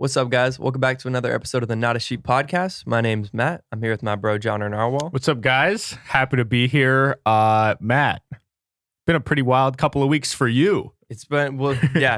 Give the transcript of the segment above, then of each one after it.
What's up, guys? Welcome back to another episode of the Not a Sheep podcast. My name's Matt. I'm here with my bro, John Narwhal. What's up, guys? Happy to be here. Matt, been a pretty wild couple of weeks for you. It's been,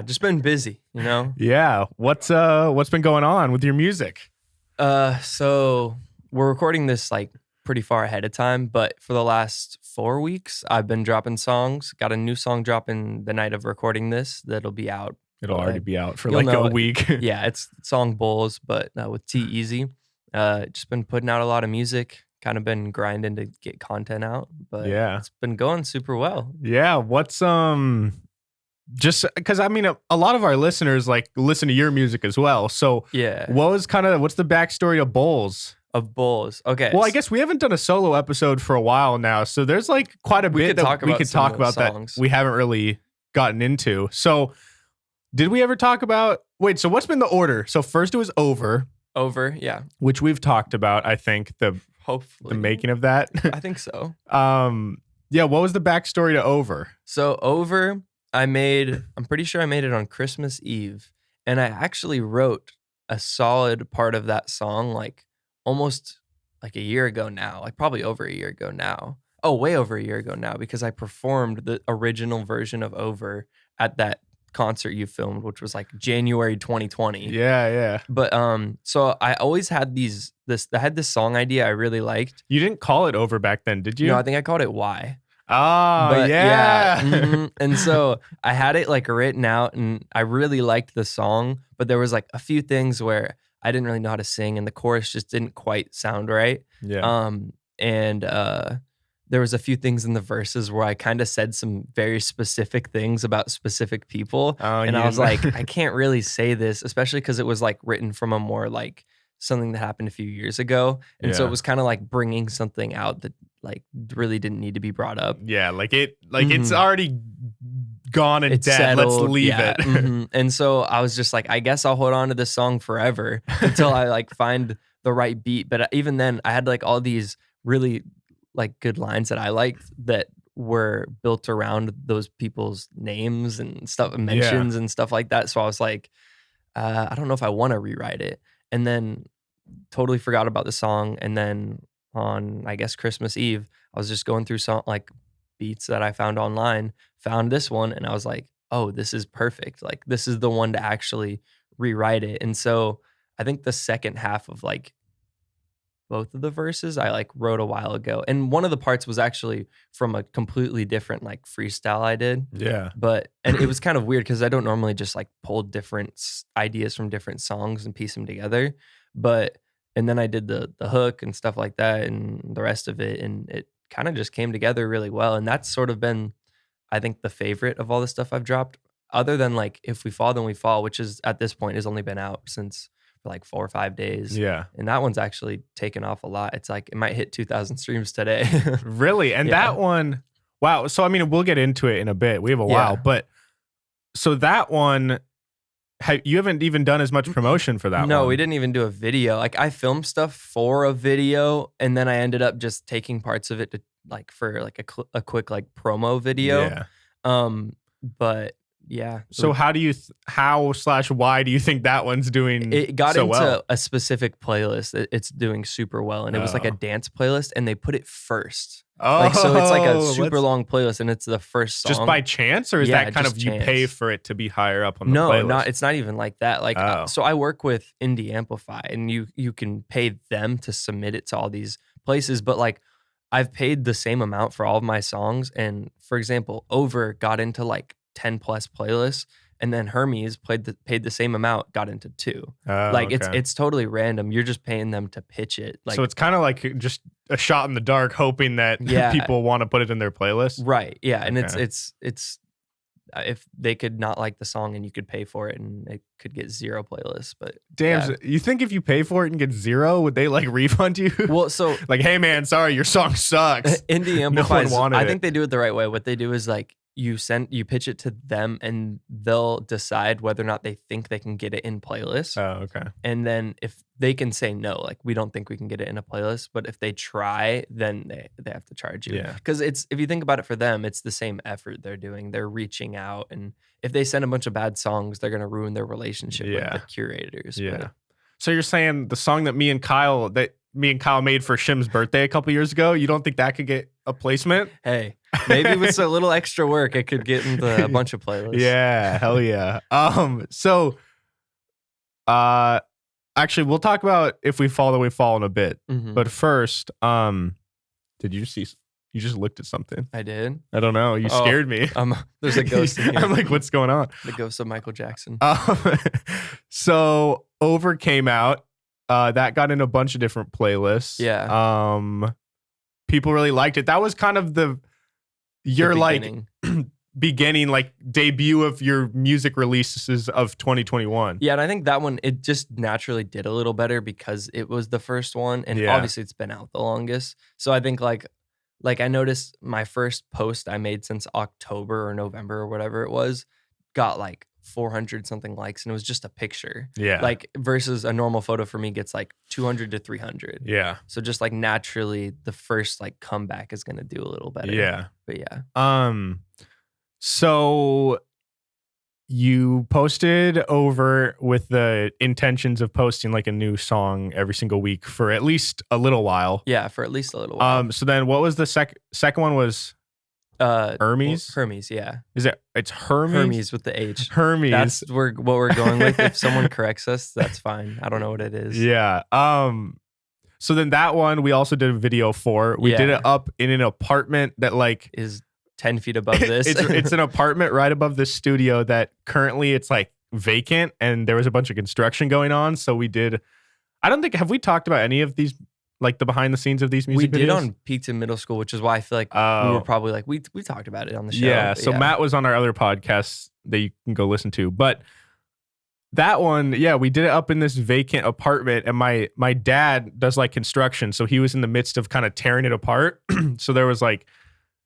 just been busy, you know? Yeah. What's been going on with your music? So we're recording this like pretty far ahead of time, but for the last 4 weeks, I've been dropping songs. Got a new song dropping the night of recording this that'll be out. It'll already be out for You'll like know a week. Yeah, it's song Bulls, but with T-Easy. Just been putting out a lot of music, kind of been grinding to get content out, but Yeah. it's been going super well. Yeah. What's just because I mean a lot of our listeners like listen to your music as well. So Yeah. what's the backstory of Bulls? Of Bulls. Okay. Well, I guess we haven't done a solo episode for a while now, so there's like quite a We bit could that talk we about could some talk of those about that songs. we haven't really gotten into. So did we ever talk about so what's been the order? So first it was Over, Yeah. which we've talked about, I think, the Hopefully. making of that. I think so. Yeah, what was the backstory to Over? So Over, I'm pretty sure I made it on Christmas Eve. And I actually wrote a solid part of that song like almost like a year ago now, like probably over a year ago now. Oh, way over a year ago now, because I performed the original version of Over at that concert you filmed, which was like January 2020. Yeah. But so I always had I had this song idea I really liked. You didn't call it Over back then, did you? No, I think I called it Why. Oh, But yeah. mhm. And so I had it like written out and I really liked the song, but there was like a few things where I didn't really know how to sing and the chorus just didn't quite sound right. Yeah. There was a few things in the verses where I kind of said some very specific things about specific people. And I was like, I can't really say this, especially because it was like written from a more like something that happened a few years ago. And so Yeah. it was kind of like bringing something out that like really didn't need to be brought up. Yeah, it's already gone and It's dead. settled. Let's leave Yeah. it. Mhm. And so I was just like, I guess I'll hold on to this song forever until I like find the right beat. But even then I had like all these really like good lines that I liked that were built around those people's names and stuff, mentions and stuff like that. So I was like, I don't know if I want to rewrite it. And then totally forgot about the song. And then on, I guess, Christmas Eve, I was just going through some like beats that I found online, found this one, and I was like, oh, this is perfect. Like, this is the one to actually rewrite it. And so I think the second half of like both of the verses I like wrote a while ago. And one of the parts was actually from a completely different like freestyle I did. Yeah. And it was kind of weird because I don't normally just like pull different ideas from different songs and piece them together. And then I did the hook and stuff like that and the rest of it. And it kind of just came together really well. And that's sort of been, I think, the favorite of all the stuff I've dropped, other than like If We Fall, Then We Fall, which is at this point has only been out since for like 4 or 5 days. Yeah. And that one's actually taken off a lot. It's like, it might hit 2,000 streams today. Really? And Yeah. that one, wow. So, I mean, we'll get into it in a bit. We have a while. But so that one, you haven't even done as much promotion for that one. No, we didn't even do a video. Like I filmed stuff for a video and then I ended up just taking parts of it to like for like a quick like promo video. Yeah. But yeah. So why do you think that one's doing It got so into well? a specific playlist. It's doing super well. And it was like a dance playlist and they put it first. Oh, Like, so it's like a super long playlist and it's the first song. Just by chance, or is Yeah, that kind just of you chance. pay for it to be higher up on the playlist? No, it's not even like that. Like, Oh. so I work with Indie Amplify and you can pay them to submit it to all these places. But like, I've paid the same amount for all of my songs. And for example, Over got into like 10 plus playlists. And then Hermes paid the same amount, got into 2. Oh, Like okay. it's totally random. You're just paying them to pitch it. Like, So it's kind of like just a shot in the dark, hoping that Yeah. people want to put it in their playlist. right. Yeah. And Okay. it's if they could not like the song and you could pay for it and it could get 0 playlists. But Damn, yeah. so you think if you pay for it and get 0, would they like refund you? Well, so Like, hey man, sorry, your song sucks. Indie Amplify, wanted I it. think they do it the right way. What they do is like you pitch it to them and they'll decide whether or not they think they can get it in playlists. Oh, okay. And then if they can say no, like we don't think we can get it in a playlist, but if they try, then they have to charge you. Yeah. Because if you think about it, for them, it's the same effort they're doing. They're reaching out, and if they send a bunch of bad songs, they're gonna ruin their relationship with the curators. Yeah. But, so you're saying the song that me and Kyle made for Shim's birthday a couple years ago, you don't think that could get a placement? hey, maybe with a little extra work, it could get into a bunch of playlists. Yeah, hell yeah. So actually we'll talk about If We Fall Then We Fall in a bit. Mhm. But first, did you see you just looked at something? I did. I don't know. You scared me. There's a ghost in here. I'm like, what's going on? The ghost of Michael Jackson. So Over came out. That got in a bunch of different playlists. Yeah. People really liked it. That was kind of beginning, like debut of your music releases of 2021. Yeah, and I think that one, it just naturally did a little better because it was the first one, and obviously it's been out the longest. So I think like I noticed my first post I made since October or November or whatever it was got like 400 something likes, and it was just a picture. Yeah. Like versus a normal photo for me gets like 200 to 300. Yeah. So just like naturally the first like comeback is going to do a little better. Yeah. But yeah. So you posted Over with the intentions of posting like a new song every single week for at least a little while. Yeah, for at least a little while. So then what was the second one was Hermes? Hermes, yeah. It's Hermes? Hermes with the H. Hermes. That's what we're going with. If someone corrects us, that's fine. I don't know what it is. Yeah. So then that one we also did a video for. We did it up in an apartment that like is 10 feet above this. It's an apartment right above the studio that currently it's like vacant, and there was a bunch of construction going on. So we did, have we talked about any of these, like the behind the scenes of these music videos? We did on Peaked in Middle School, which is why I feel like we were probably like, we talked about it on the show. Yeah. So Matt was on our other podcast that you can go listen to. But that one, we did it up in this vacant apartment, and my dad does like construction. So he was in the midst of kind of tearing it apart. So there was like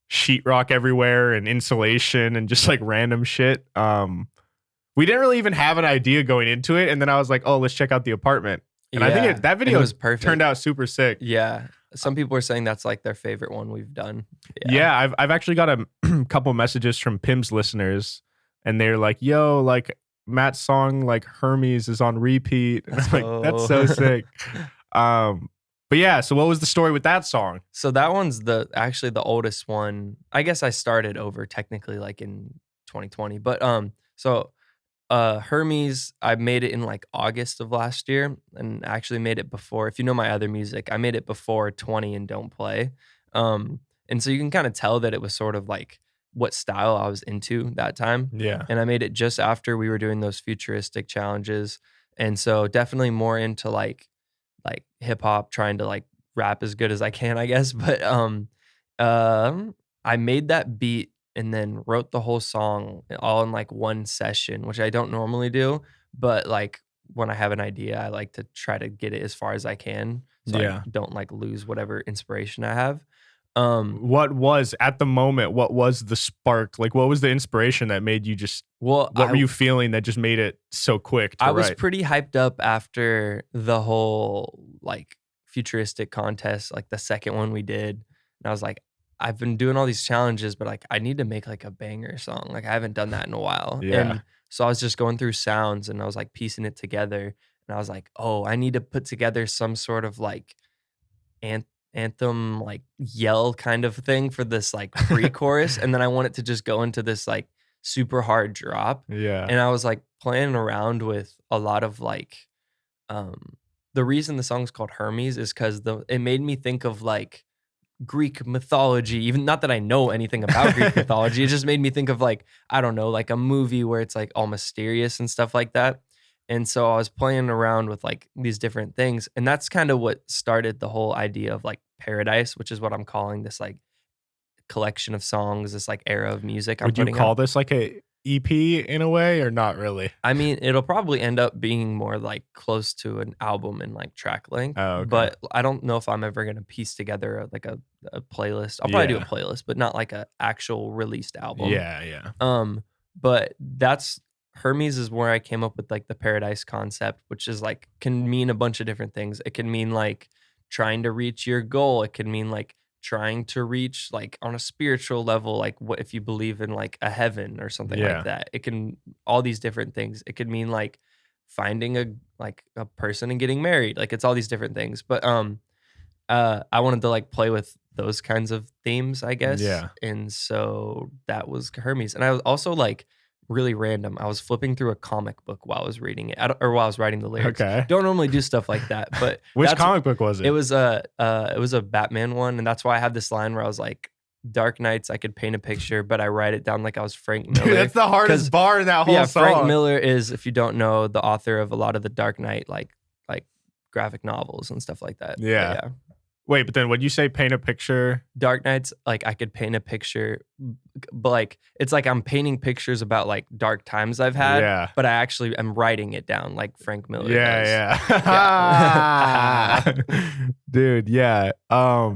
sheetrock everywhere and insulation and just like random shit. We didn't really even have an idea going into it, and then I was like, oh, let's check out the apartment. And I think that video was perfect. Turned out super sick. Yeah. Some people are saying that's like their favorite one we've done. Yeah, I've actually got a couple messages from Pim's listeners, and they're like, yo, like Matt's song like Hermes is on repeat. And I'm like, that's so sick. But yeah, so what was the story with that song? So that one's actually the oldest one. I guess I started Over technically like in 2020. But Hermes, I made it in like August of last year, and actually made it before. If you know my other music, I made it before 20 and Don't Play. And so you can kind of tell that it was sort of like what style I was into that time. Yeah. And I made it just after we were doing those futuristic challenges. And so definitely more into like hip hop, trying to like rap as good as I can, I guess. But I made that beat and then wrote the whole song all in like one session, which I don't normally do. But like when I have an idea, I like to try to get it as far as I can, so I don't like lose whatever inspiration I have. What was at the moment? What was the spark? Like, what was the inspiration that made you just? What were you feeling that just made it so quick? I was pretty hyped up after the whole like futuristic contest, like the second one we did, and I was like, I've been doing all these challenges, but like I need to make like a banger song. Like I haven't done that in a while. Yeah. And so I was just going through sounds, and I was like piecing it together, and I was like, oh, I need to put together some sort of like anthem, like yell kind of thing for this like pre-chorus. And then I want it to just go into this like super hard drop. Yeah. And I was like playing around with a lot of like, the reason the song's called Hermes is because it made me think of like Greek mythology, even not that I know anything about Greek mythology. It just made me think of like, I don't know, like a movie where it's like all mysterious and stuff like that. And so I was playing around with like these different things. And that's kind of what started the whole idea of like Paradise, which is what I'm calling this like collection of songs, this like era of music. Would you call this like a EP in a way, or not really? I mean, it'll probably end up being more like close to an album in like track length. Oh, okay. But I don't know if I'm ever gonna piece together a playlist. I'll probably do a playlist, but not like a actual released album. Yeah. But that's Hermes is where I came up with like the paradise concept, which is like can mean a bunch of different things. It can mean like trying to reach your goal. It can mean like trying to reach like on a spiritual level, like what if you believe in like a heaven or something like that. It can all these different things. It could mean like finding a person and getting married. Like it's all these different things. But I wanted to like play with those kinds of themes, I guess. Yeah. And so that was Hermes. And I was also like really random. I was flipping through a comic book while I was reading it, or while I was writing the lyrics. Okay. Don't normally do stuff like that, but which comic book was it? It was a Batman one, and that's why I have this line where I was like, "Dark nights, I could paint a picture, but I write it down like I was Frank Miller." Dude, that's the hardest bar in that whole song. Frank Miller is, if you don't know, the author of a lot of the Dark Knight like graphic novels and stuff like that. Yeah. Wait, but then when you say paint a picture? Dark Nights, like I could paint a picture, but like it's like I'm painting pictures about like dark times I've had, but I actually am writing it down like Frank Miller does. Yeah. Dude, yeah. Are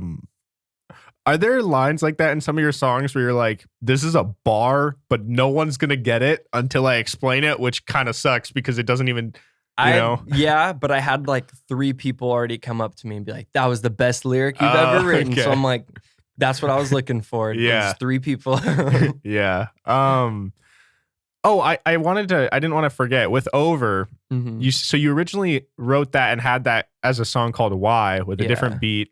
there lines like that in some of your songs where you're like, this is a bar, but no one's going to get it until I explain it, which kind of sucks because it doesn't even... Yeah, but I had like 3 people already come up to me and be like, that was the best lyric you've ever written. Okay. So I'm like, that's what I was looking for. Yeah. 3 people. Yeah. I didn't want to forget with Over, you originally wrote that and had that as a song called Why with a different beat.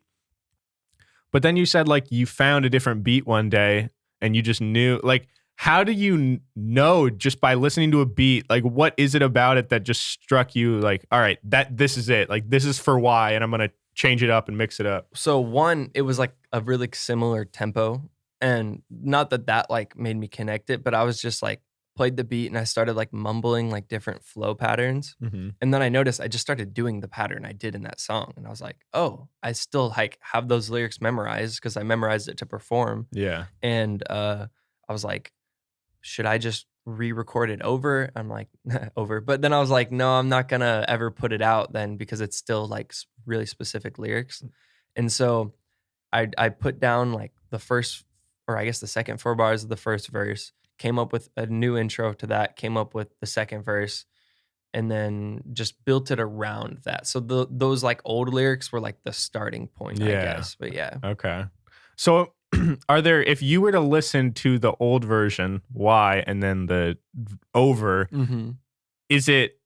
But then you said like you found a different beat one day and you just knew like, how do you know just by listening to a beat, like what is it about it that just struck you like, all right, this is it. Like this is for Why, and I'm going to change it up and mix it up. So one, it was like a really similar tempo, and not that like made me connect it, but I was just like played the beat and I started like mumbling like different flow patterns. And then I noticed I just started doing the pattern I did in that song. And I was like, oh, I still like have those lyrics memorized because I memorized it to perform. Yeah. And I was like, should I just re-record it over? I'm like, over. But then I was like, no, I'm not going to ever put it out then because it's still like really specific lyrics. And so I put down like the first, or I guess the second 4 bars of the first verse, came up with a new intro to that, came up with the second verse, and then just built it around that. So those like old lyrics were like the starting point, I guess. But yeah. Okay. So are there, if you were to listen to the old version, Why, and then the Over, is it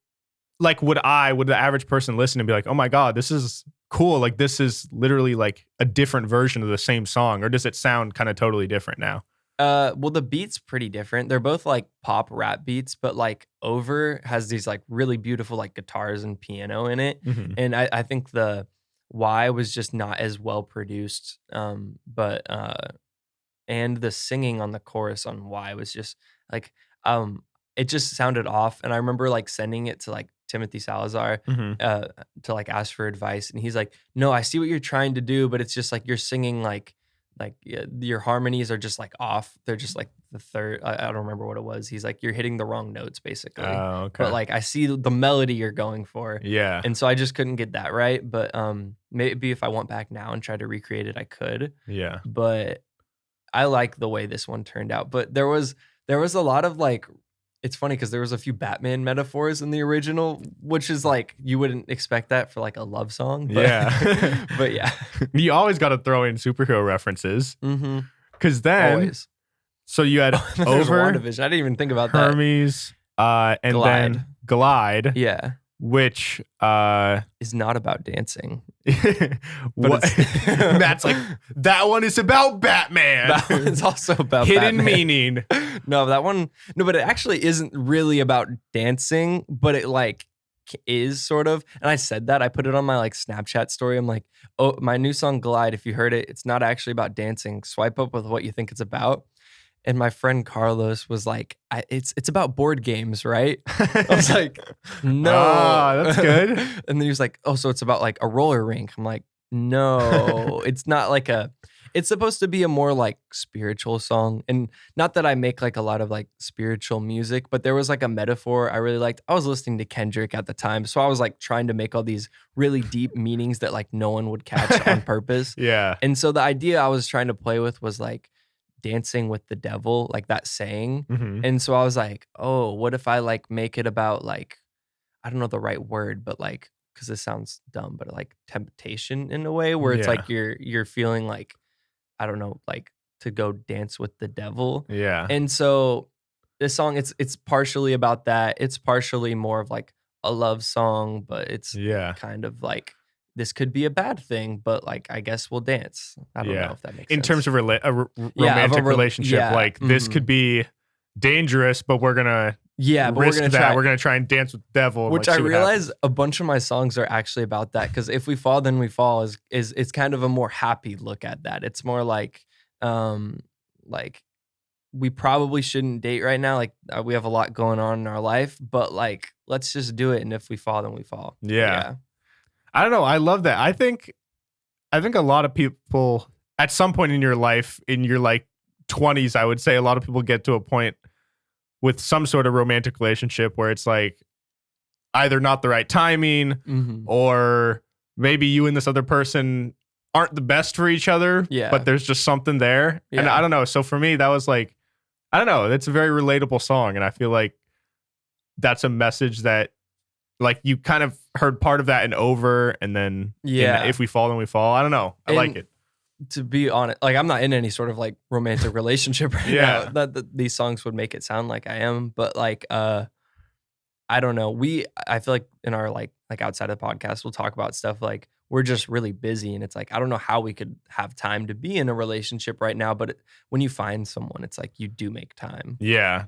like, would the average person listen and be like, oh my God, this is cool. Like this is literally like a different version of the same song, or does it sound kind of totally different now? Well, the beat's pretty different. They're both like pop rap beats, but like Over has these like really beautiful like guitars and piano in it. And I think the Why was just not as well produced. But and the singing on the chorus on Why was just like, it just sounded off. And I remember like sending it to like Timothy Salazar to like ask for advice. And he's like, no, I see what you're trying to do, but it's just like you're singing like your harmonies are just like off. They're just like the third. I don't remember what it was. He's like, you're hitting the wrong notes basically. Oh, okay. But like I see the melody you're going for. Yeah. And so I just couldn't get that right. But maybe if I went back now and tried to recreate it, I could. Yeah. But I like the way this one turned out. But there was a lot of like, it's funny because there was a few Batman metaphors in the original, which is like, you wouldn't expect that for like a love song. But, yeah. But yeah. You always got to throw in superhero references. Because then, always. So you had Over, WandaVision. I didn't even think about that. Hermes, and Glide. Then Glide. Yeah. Which is not about dancing. What? Matt's like, that one is about Batman. That one's also about hidden Batman. meaning. No, but it actually isn't really about dancing, but it like is sort of. And I said that, I put it on my like Snapchat story. I'm like, oh, my new song Glide, if you heard it, it's not actually about dancing. Swipe up with what you think it's about. And my friend Carlos was like, it's about board games, right? I was like, no. That's good. And then he was like, oh, so it's about like a roller rink. I'm like, no, it's not like It's supposed to be a more like spiritual song. And not that I make like a lot of like spiritual music, but there was like a metaphor I really liked. I was listening to Kendrick at the time. So I was like trying to make all these really deep meanings that like no one would catch on purpose. Yeah. And so the idea I was trying to play with was like dancing with the devil, like that saying. Mm-hmm. And so I was like, oh, what if I like make it about like, I don't know the right word, but like, because this sounds dumb, but like temptation in a way where it's Yeah. like you're feeling like, I don't know, like to go dance with the devil. Yeah. And so this song, it's partially about that. It's partially more of like a love song, but it's Yeah. kind of like this could be a bad thing, but like I guess we'll dance. I don't know if that makes sense. In terms of a Yeah, romantic relationship, yeah, like this could be dangerous, but we're gonna but risk we're gonna that. try. We're gonna try and dance with the devil. Which and, I like, see what realize happens. a bunch of my songs are actually about that, because if we fall, then we fall is it's kind of a more happy look at that. It's more like we probably shouldn't date right now. Like we have a lot going on in our life, but like let's just do it. And if we fall, then we fall. Yeah. I don't know. I love that. I think a lot of people at some point in your life, in your like 20s, I would say a lot of people get to a point with some sort of romantic relationship where it's like either not the right timing or maybe you and this other person aren't the best for each other, but there's just something there. Yeah. And I don't know. So for me, that was like, I don't know. It's a very relatable song. And I feel like that's a message that like you kind of heard part of that in Over, and then if we fall, then we fall. I don't know. I like it. To be honest, like I'm not in any sort of like romantic relationship right now. That these songs would make it sound like I am, but like I don't know. I feel like in our like outside of the podcast, we'll talk about stuff like we're just really busy, and it's like I don't know how we could have time to be in a relationship right now. But when you find someone, it's like you do make time. Yeah,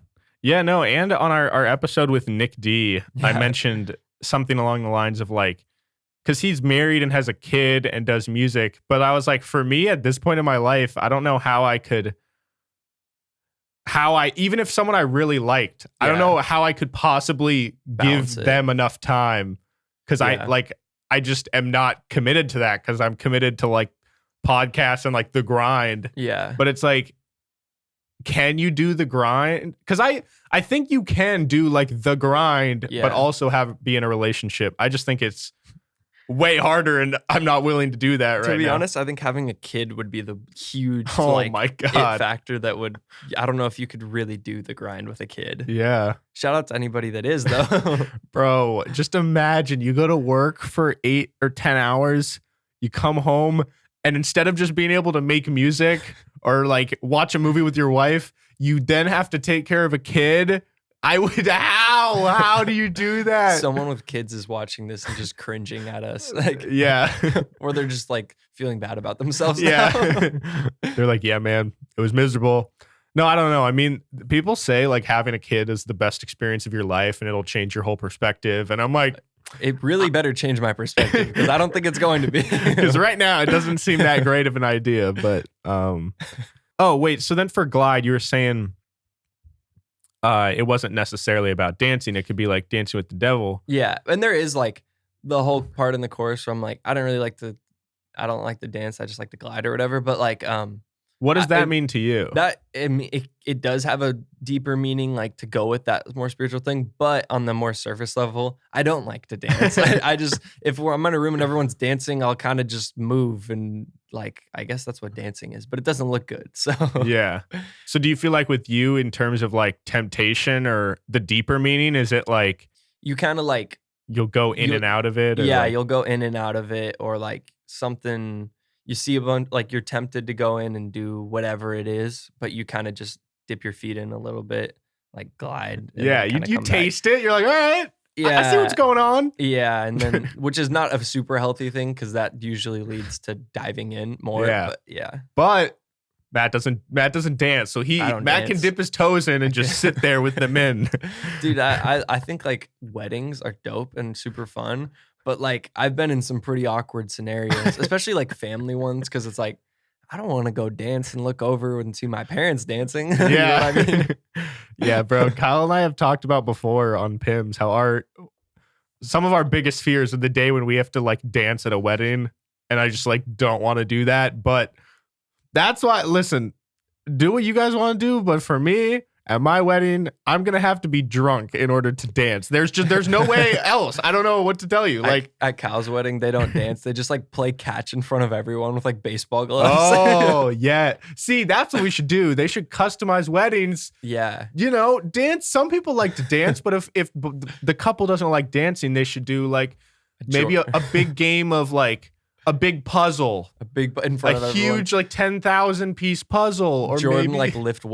no, and on our episode with Nick D, I mentioned something along the lines of like, because he's married and has a kid and does music, but I was like, for me at this point in my life, I don't know even if someone I really liked, I don't know how I could possibly give them enough time, because I just am not committed to that, because I'm committed to like podcasts and like the grind. Yeah. But it's like, can you do the grind? Because I think you can do like the grind, but also be in a relationship. I just think it's way harder, and I'm not willing to do that right now. To be honest, I think having a kid would be the huge my God. it factor that would, I don't know if you could really do the grind with a kid. Yeah. Shout out to anybody that is though. Bro, just imagine you go to work for 8 or 10 hours, you come home, and instead of just being able to make music or like watch a movie with your wife, you then have to take care of a kid. How do you do that? Someone with kids is watching this and just cringing at us. Like, or they're just like feeling bad about themselves. Now. They're like, yeah, man, it was miserable. No, I don't know. I mean, people say like having a kid is the best experience of your life and it'll change your whole perspective. And I'm like, it really better change my perspective, because I don't think it's going to be. Because right now it doesn't seem that great of an idea. But oh wait, so then for Glide, you were saying it wasn't necessarily about dancing. It could be like dancing with the devil. Yeah, and there is like the whole part in the chorus where I'm like, I don't like the dance. I just like the glide or whatever. But like, what does that mean to you? That it does have a deeper meaning, like to go with that more spiritual thing. But on the more surface level, I don't like to dance. I just, I'm in a room and everyone's dancing, I'll kind of just move, and like I guess that's what dancing is. But it doesn't look good. So yeah. So do you feel like with you in terms of like temptation or the deeper meaning, is it like you kind of like you'll go in and out of it? Or yeah, like, you'll go in and out of it, or like something. You see a bunch, like you're tempted to go in and do whatever it is, but you kind of just dip your feet in a little bit, like glide. Yeah, you taste it. You're like, all right, yeah, I see what's going on. Yeah, and then which is not a super healthy thing, because that usually leads to diving in more. Yeah, but Matt doesn't dance, so Matt can dip his toes in and just sit there with them in. Dude, I think like weddings are dope and super fun. But like I've been in some pretty awkward scenarios, especially like family ones, because it's like I don't want to go dance and look over and see my parents dancing. Yeah, you know what I mean? Yeah, bro. Kyle and I have talked about before on PIMS how some of our biggest fears are the day when we have to like dance at a wedding, and I just like don't want to do that. But That's why, listen, do what you guys want to do, but for me, at my wedding, I'm gonna have to be drunk in order to dance. There's no way else. I don't know what to tell you. Like at Cal's wedding, they don't dance. They just like play catch in front of everyone with like baseball gloves. Oh yeah. See, that's what we should do. They should customize weddings. Yeah. You know, dance. Some people like to dance, but if the couple doesn't like dancing, they should do like maybe a big game of like a big puzzle, in front of everyone. Huge like 10,000 piece puzzle, or Jordan maybe like lift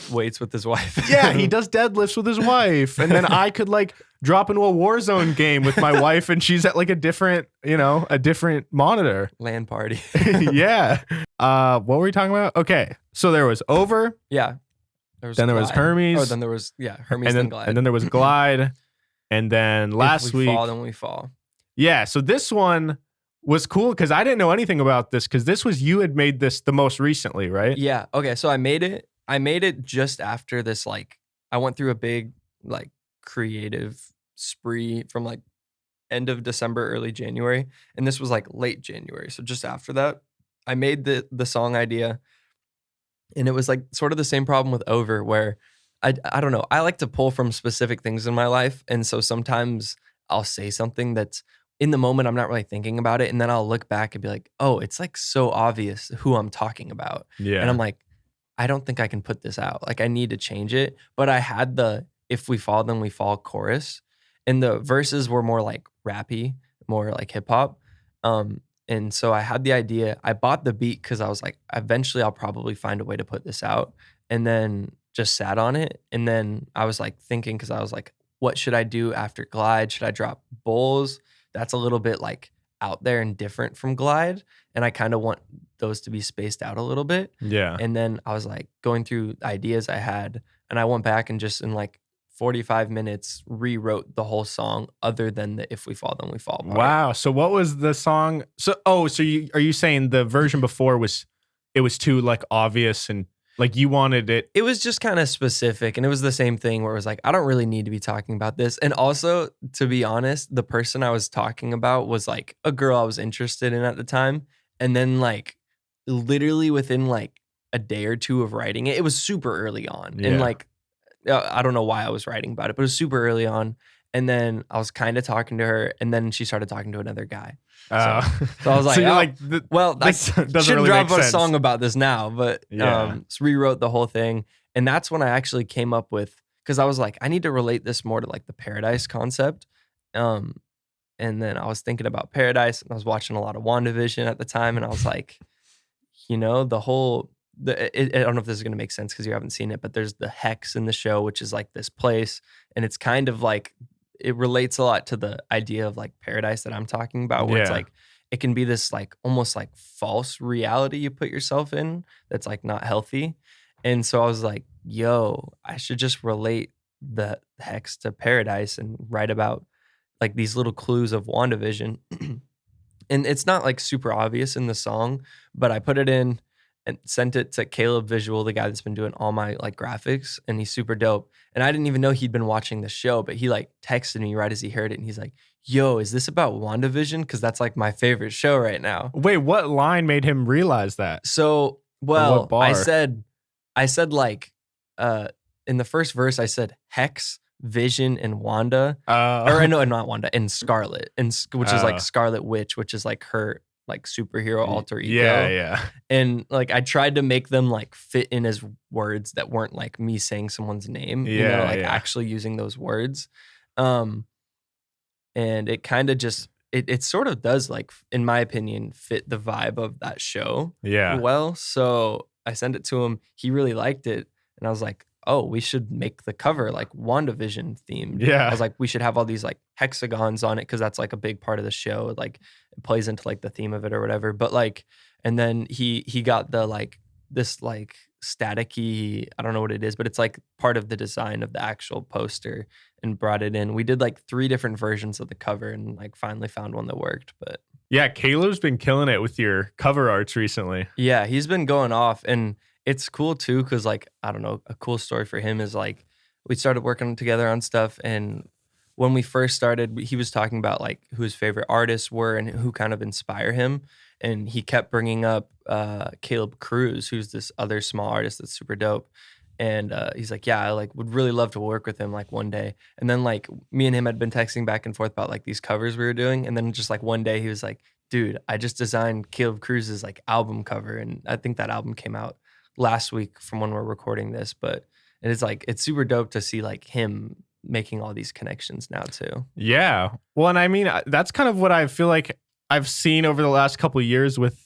weights with his wife. Yeah, he does deadlifts with his wife, and then I could like drop into a Warzone game with my wife, and she's at like a different monitor. LAN party. Yeah. What were we talking about? Okay, so there was Over. Yeah. Then there was Hermes. Oh, then there was Hermes and Glide. And then there was Glide, and then last week. Fall, then we fall. Yeah. So this one was cool because I didn't know anything about this, because this was, you had made this the most recently, right? Yeah. Okay. So I made it just after this, like I went through a big like creative spree from like end of December, early January. And this was like late January. So just after that, I made the song idea. And it was like sort of the same problem with Over, where I don't know. I like to pull from specific things in my life. And so sometimes I'll say something that's in the moment, I'm not really thinking about it. And then I'll look back and be like, oh, it's like so obvious who I'm talking about. Yeah. And I'm like, I don't think I can put this out. Like I need to change it. But I had the "If we fall, then we fall" chorus. And the verses were more like rappy, more like hip hop. And so I had the idea. I bought the beat because I was like, eventually I'll probably find a way to put this out. And then just sat on it. And then I was like thinking, because I was like, what should I do after Glide? Should I drop Bulls? That's a little bit like out there and different from Glide. And I kind of want those to be spaced out a little bit. Yeah. And then I was like going through ideas I had, and I went back and just in like 45 minutes rewrote the whole song other than the "If we fall, then we fall" part. Wow. So what was the song? So are you saying the version before was too like obvious, and like you wanted it? It was just kind of specific, and it was the same thing where it was like, I don't really need to be talking about this. And also, to be honest, the person I was talking about was like a girl I was interested in at the time. And then like literally within like a day or two of writing it, it was super early on. Yeah. And like, I don't know why I was writing about it, but it was super early on. And then I was kind of talking to her, and then she started talking to another guy. So I was like, so you're I shouldn't really drop make a sense. song about this now, but so rewrote the whole thing. And that's when I actually came up with, because I was like, I need to relate this more to like the Paradise concept. And then I was thinking about Paradise, and I was watching a lot of WandaVision at the time, and I was like, you know, I don't know if this is going to make sense because you haven't seen it, but there's the Hex in the show, which is like this place, and it's kind of like, it relates a lot to the idea of like paradise that I'm talking about, where it's like, it can be this like almost like false reality you put yourself in that's like not healthy. And so I was like, yo, I should just relate the Hex to Paradise and write about like these little clues of WandaVision. And it's not like super obvious in the song, but I put it in and sent it to Caleb Visual, the guy that's been doing all my like graphics, and he's super dope. And I didn't even know he'd been watching the show, but he like texted me right as he heard it, and he's like, yo, is this about WandaVision? Because that's like my favorite show right now. Wait, what line made him realize that? So, well, I said like, in the first verse, I said Hex, Vision, and Wanda. Or no, not Wanda, and Scarlet, which is like Scarlet Witch, which is like her like superhero alter ego. Yeah. And like I tried to make them like fit in as words that weren't like me saying someone's name, actually using those words. And it kind of just it sort of does, like, in my opinion, fit the vibe of that show. Yeah. Well, so I sent it to him. He really liked it, and I was like, oh, we should make the cover like WandaVision themed. Yeah. I was like, we should have all these like hexagons on it, because that's like a big part of the show. Like it plays into like the theme of it or whatever. But like, and then he got the like this like staticky, I don't know what it is, but it's like part of the design of the actual poster, and brought it in. We did like 3 different versions of the cover, and like finally found one that worked. But yeah, Caleb's been killing it with your cover arts recently. Yeah, he's been going off, and it's cool too, because like, I don't know, a cool story for him is like, we started working together on stuff, and when we first started, he was talking about like who his favorite artists were and who kind of inspire him. And he kept bringing up Caleb Cruz, who's this other small artist that's super dope. And he's like, yeah, I like would really love to work with him like one day. And then like me and him had been texting back and forth about like these covers we were doing. And then just like one day he was like, dude, I just designed Caleb Cruz's like album cover. And I think that album came out last week from when we're recording this. But it's like, it's super dope to see like him making all these connections now too. Yeah. Well, and I mean, that's kind of what I feel like I've seen over the last couple of years with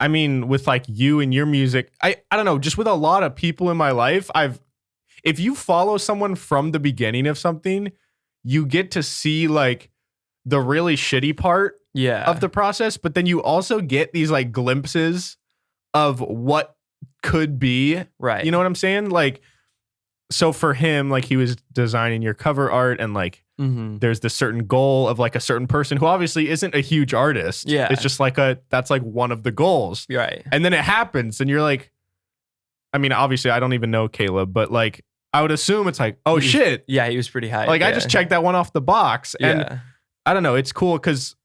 like you and your music. I don't know, just with a lot of people in my life, if you follow someone from the beginning of something, you get to see like the really shitty part of the process, but then you also get these like glimpses of what could be. Right. You know what I'm saying? Like, so for him, like he was designing your cover art and like there's this certain goal of like a certain person who obviously isn't a huge artist. Yeah. It's just like that's like one of the goals. Right. And then it happens and you're like, I mean, obviously I don't even know Caleb, but like I would assume it's like, oh shit. Yeah, he was pretty high. Like I just checked that one off the box. And I don't know, it's cool because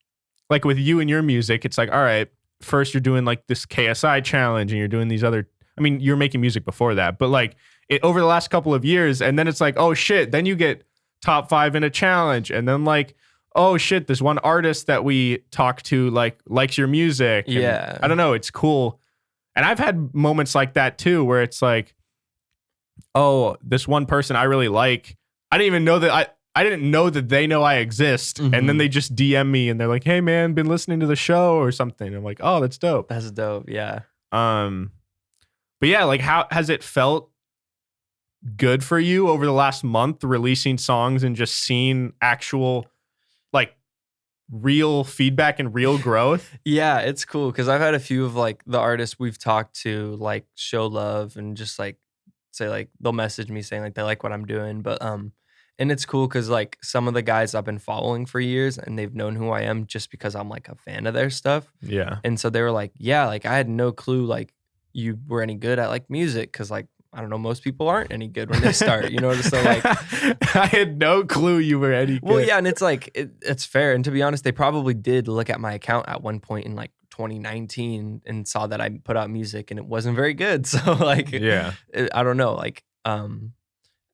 like with you and your music, it's like, all right, first you're doing like this KSI challenge and you're doing these other, I mean, you're making music before that, but like over the last couple of years, and then it's like, oh shit, then you get top 5 in a challenge, and then like, oh shit, this one artist that we talked to like likes your music. And I don't know, it's cool. And I've had moments like that too, where it's like, oh, this one person I really like, I didn't even know that I didn't know that they know I exist. And then they just DM me and they're like, hey man, been listening to the show or something. I'm like, oh, that's dope. That's dope. Yeah. But yeah, like how has it felt good for you over the last month releasing songs and just seeing actual like real feedback and real growth? Yeah, it's cool because I've had a few of like the artists we've talked to like show love and just like say like they'll message me saying like they like what I'm doing. But and it's cool because like some of the guys I've been following for years and they've known who I am just because I'm like a fan of their stuff. Yeah. And so they were like, yeah, like I had no clue like you were any good at like music because like I don't know, most people aren't any good when they start, you know? So like, I had no clue you were any good. Well, yeah, and it's like, it's fair. And to be honest, they probably did look at my account at one point in like 2019 and saw that I put out music and it wasn't very good. So like, yeah, I don't know. Like, I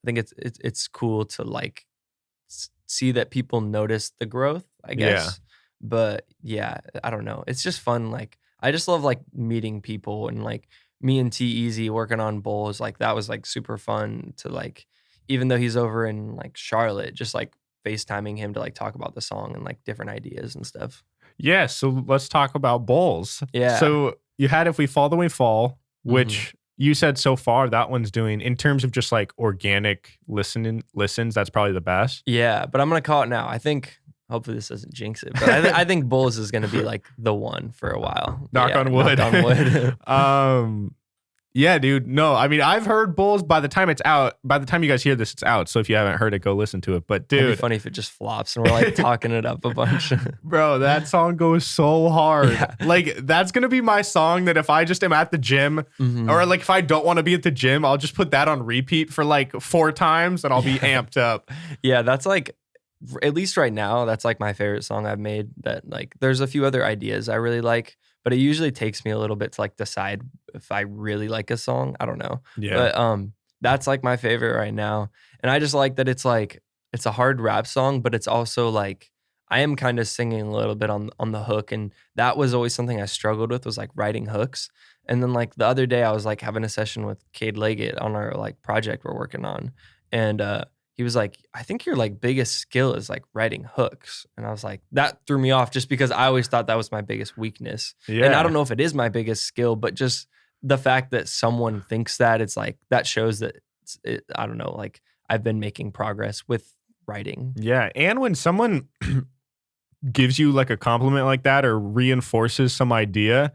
think it's cool to like see that people notice the growth, I guess. Yeah. But yeah, I don't know. It's just fun. Like, I just love like meeting people and like, me and T Easy working on Bowls, like that was like super fun to like, even though he's over in like Charlotte, just like FaceTiming him to like talk about the song and like different ideas and stuff. Yeah, so let's talk about Bowls. Yeah. So you had If We Fall Then We Fall, which you said so far that one's doing in terms of just like organic listens, that's probably the best. Yeah, but I'm gonna call it now. I think hopefully this doesn't jinx it, but I think Bulls is going to be like the one for a while. Knock on wood. Knock on wood. Yeah, dude. No, I mean, I've heard Bulls by the time it's out. By the time you guys hear this, it's out. So if you haven't heard it, go listen to it. But dude, it'd be funny if it just flops and we're like talking it up a bunch. Bro, that song goes so hard. Yeah. Like that's going to be my song that if I just am at the gym or like if I don't want to be at the gym, I'll just put that on repeat for like 4 times and I'll be amped up. Yeah, that's like, at least right now, that's like my favorite song I've made. That like, there's a few other ideas I really like, but it usually takes me a little bit to like decide if I really like a song. I don't know. Yeah. But that's like my favorite right now. And I just like that it's like, it's a hard rap song, but it's also like, I am kind of singing a little bit on the hook. And that was always something I struggled with, was like writing hooks. And then like the other day I was like having a session with Cade Leggett on our like project we're working on. And he was like, I think your like biggest skill is like writing hooks. And I was like, that threw me off just because I always thought that was my biggest weakness. Yeah. And I don't know if it is my biggest skill, but just the fact that someone thinks that, it's like, that shows that I don't know, like I've been making progress with writing. Yeah. And when someone gives you like a compliment like that or reinforces some idea,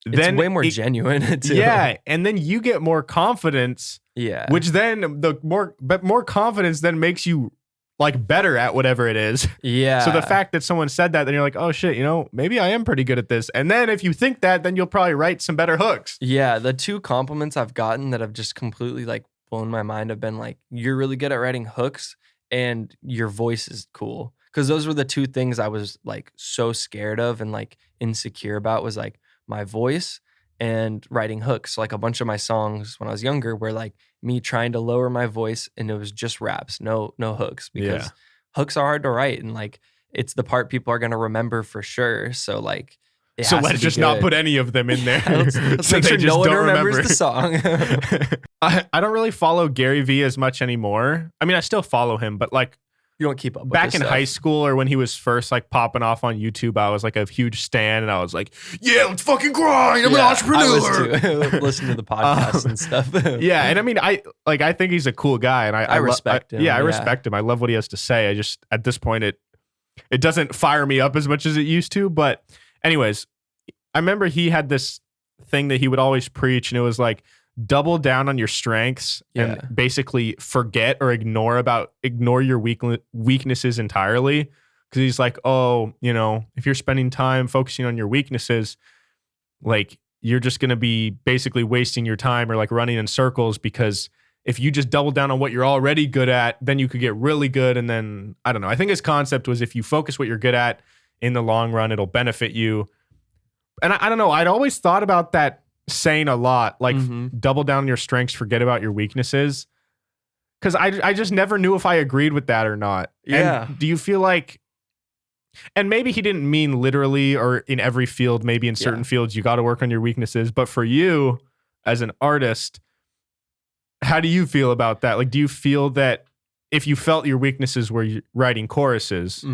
then it's way more genuine too. Yeah. And then you get more confidence. Yeah. Which then more confidence then makes you like better at whatever it is. Yeah. So the fact that someone said that, then you're like, oh shit, you know, maybe I am pretty good at this. And then if you think that, then you'll probably write some better hooks. Yeah. The 2 compliments I've gotten that have just completely like blown my mind have been like, you're really good at writing hooks. and your voice is cool. Because those were the two things I was like so scared of and like insecure about, was like my voice and writing hooks. So, like a bunch of my songs when I was younger were like me trying to lower my voice, and it was just raps, no hooks, because hooks are hard to write, and like it's the part people are gonna remember for sure. So like, so let's just not put any of them in there. Let's make sure no one remembers the song. I don't really follow Gary Vee as much anymore. I mean, I still follow him, but like, you don't keep up with back in stuff. high school or when he was first like popping off on YouTube, I was like a huge stan, and I was like, yeah, let's fucking grind. I'm an entrepreneur. I was too. Listen to the podcasts and stuff. Yeah, and I mean, I think he's a cool guy, and I respect him. Yeah, I respect him. I love what he has to say. I just, at this point, it doesn't fire me up as much as it used to. But anyways, I remember he had this thing that he would always preach, and it was like, double down on your strengths and basically forget or ignore your weaknesses entirely. Because he's like, oh, you know, if you're spending time focusing on your weaknesses, like you're just going to be basically wasting your time or like running in circles, because if you just double down on what you're already good at, then you could get really good. And then, I don't know. I think his concept was if you focus what you're good at in the long run, it'll benefit you. And I don't know. I'd always thought about that saying a lot, like double down on your strengths, forget about your weaknesses. Because I just never knew if I agreed with that or not. Yeah. And do you feel like, and maybe he didn't mean literally or in every field, maybe in certain fields, you got to work on your weaknesses. But for you as an artist, how do you feel about that? Like, do you feel that if you felt your weaknesses were writing choruses,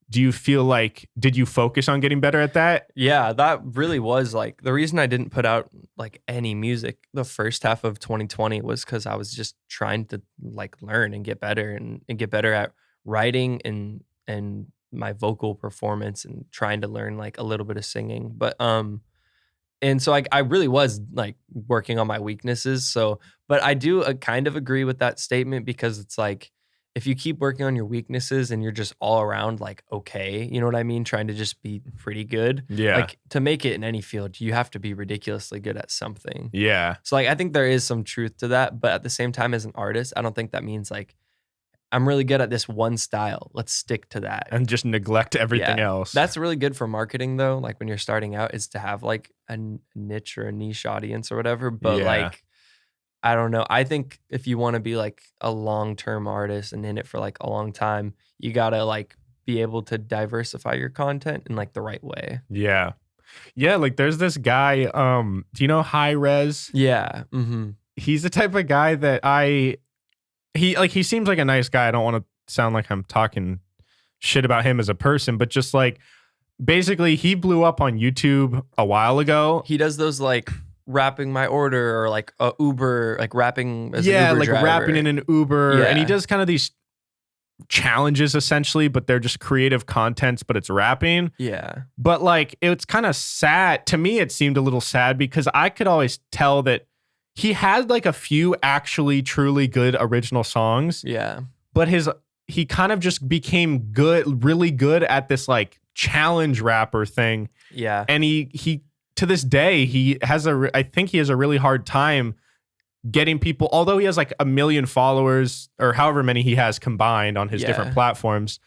do you feel like, did you focus on getting better at that? Yeah, that really was like the reason I didn't put out like any music the first half of 2020 was because I was just trying to like learn and get better and get better at writing and my vocal performance, and trying to learn like a little bit of singing. But and so I really was like working on my weaknesses. So, but I do kind of agree with that statement, because it's like, if you keep working on your weaknesses and you're just all around like, okay, you know what I mean? Trying to just be pretty good. Yeah. Like, to make it in any field, you have to be ridiculously good at something. Yeah. So like, I think there is some truth to that. But at the same time, as an artist, I don't think that means like, I'm really good at this one style, let's stick to that. And just neglect everything else. That's really good for marketing though. Like when you're starting out, is to have like a niche or a niche audience or whatever. But like, I don't know. I think if you want to be like a long-term artist and in it for like a long time, you got to like be able to diversify your content in like the right way. Yeah. Yeah. Like there's this guy, do you know High Res? Yeah. He's the type of guy that he seems like a nice guy. I don't want to sound like I'm talking shit about him as a person, but just like basically he blew up on YouTube a while ago. He does those like rapping my order or like a Uber, like rapping as an Uber like driver. rapping in an Uber. Yeah. And he does kind of these challenges essentially, but they're just creative contents, but it's rapping. Yeah. But like, it's kind of sad. To me, it seemed a little sad because I could always tell that he had like a few actually truly good original songs. Yeah. But he kind of just became really good at this like challenge rapper thing. Yeah. And he to this day, I think he has a really hard time getting people, although he has like 1 million followers or however many he has combined on his different platforms.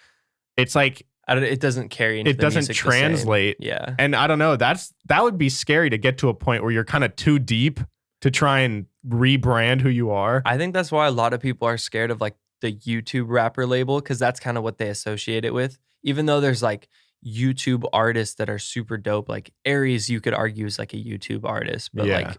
It's like, it doesn't carry into it doesn't translate. Yeah. And I don't know, that would be scary to get to a point where you're kind of too deep to try and rebrand who you are. I think that's why a lot of people are scared of like the YouTube rapper label, because that's kind of what they associate it with. Even though there's like YouTube artists that are super dope, like Aries, you could argue is like a YouTube artist, but like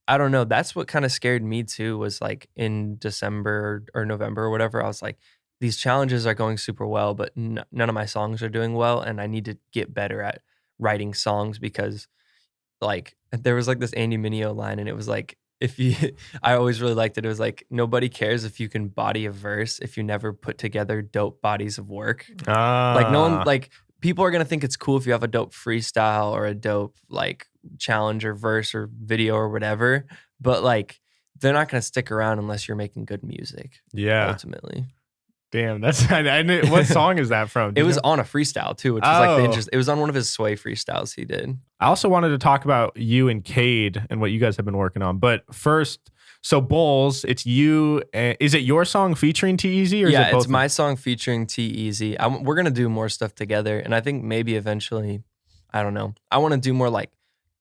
I don't know, that's what kind of scared me too, was like in December or November or whatever, I was like, these challenges are going super well, but none of my songs are doing well, and I need to get better at writing songs, because like there was like this Andy Mineo line, and it was like, I always really liked it. It was like, nobody cares if you can body a verse if you never put together dope bodies of work. Like no one, like people are going to think it's cool if you have a dope freestyle or a dope like challenge or verse or video or whatever. But like, they're not going to stick around unless you're making good music. Yeah. Ultimately. Damn, what song is that from? It was on a freestyle too, which was like it was on one of his Sway freestyles he did. I also wanted to talk about you and Cade and what you guys have been working on. But first, So Bowls, it's you. Is it your song featuring T-Eazy, or is it both? It's my song featuring T-Eazy. We're gonna do more stuff together, and I think maybe eventually, I don't know. I want to do more like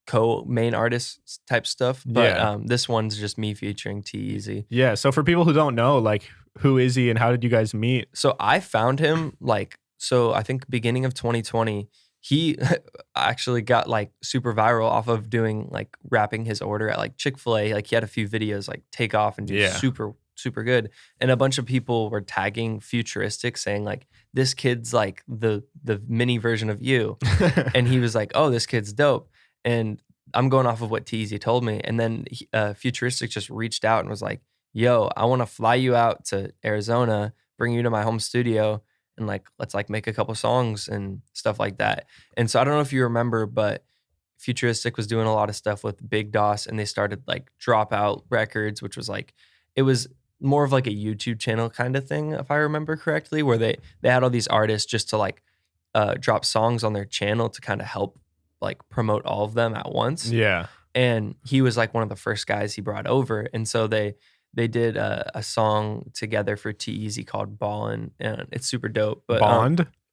co-main artist type stuff, but this one's just me featuring T-Eazy. Yeah. So for people who don't know, like, who is he and how did you guys meet? So I found him I think beginning of 2020. He actually got like super viral off of doing like rapping his order at like Chick-fil-A. Like he had a few videos like take off and do super, super good. And a bunch of people were tagging Futuristic saying like, this kid's like the mini version of you. And he was like, oh, this kid's dope. And I'm going off of what T-Eazy told me. And then Futuristic just reached out and was like, yo, I want to fly you out to Arizona, bring you to my home studio, and like let's like make a couple songs and stuff like that. And so I don't know if you remember, but Futuristic was doing a lot of stuff with Big Doss, and they started like Dropout Records, which was like, it was more of like a YouTube channel kind of thing, if I remember correctly, where they had all these artists just to like drop songs on their channel to kind of help like promote all of them at once. Yeah. And he was like one of the first guys he brought over. And so they did a song together for T-Eazy called Ballin', and it's super dope. But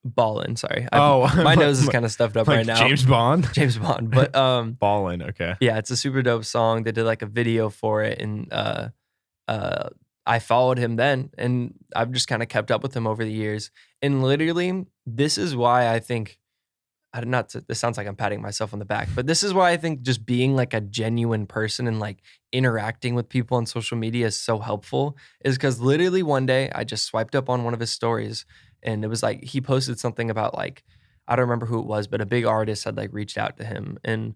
Ballin', sorry. My nose is kind of stuffed up like right now. James Bond? James Bond. But Ballin', okay. Yeah, it's a super dope song. They did like a video for it, and I followed him then, and I've just kind of kept up with him over the years. And literally, this is why I think, this sounds like I'm patting myself on the back, but this is why I think just being like a genuine person and like interacting with people on social media is so helpful, is because literally one day I just swiped up on one of his stories, and it was like he posted something about like, I don't remember who it was, but a big artist had like reached out to him, and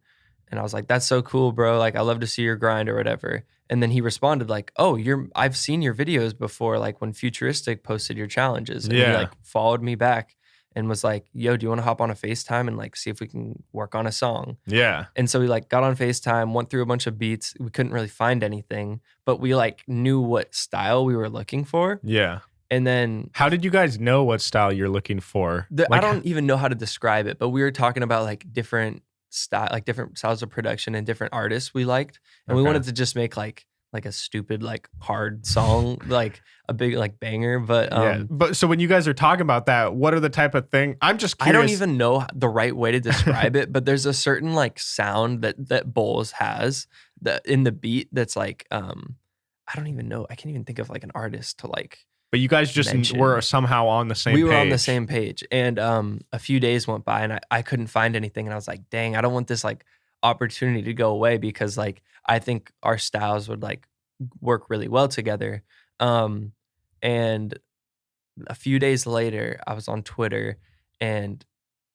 I was like, that's so cool, bro. Like, I love to see your grind or whatever. And then he responded like, oh, I've seen your videos before, like when Futuristic posted your challenges. And he like followed me back and was like, yo, do you want to hop on a FaceTime and like see if we can work on a song? Yeah. And so we like got on FaceTime, went through a bunch of beats. We couldn't really find anything, but we like knew what style we were looking for. Yeah. And then how did you guys know what style you're looking for? I don't even know how to describe it, but we were talking about like different styles of production and different artists we liked. And we wanted to just make like a stupid, like hard song, like a big, like banger. But so when you guys are talking about that, what are the type of thing? I'm just curious. I don't even know the right way to describe it, but there's a certain like sound that Bowls has that in the beat that's like, I don't even know. I can't even think of like an artist to like. But you guys just were somehow on the same page. We were on the same page. And a few days went by and I couldn't find anything. And I was like, dang, I don't want this like opportunity to go away, because like I think our styles would like work really well together. And a few days later, I was on Twitter, and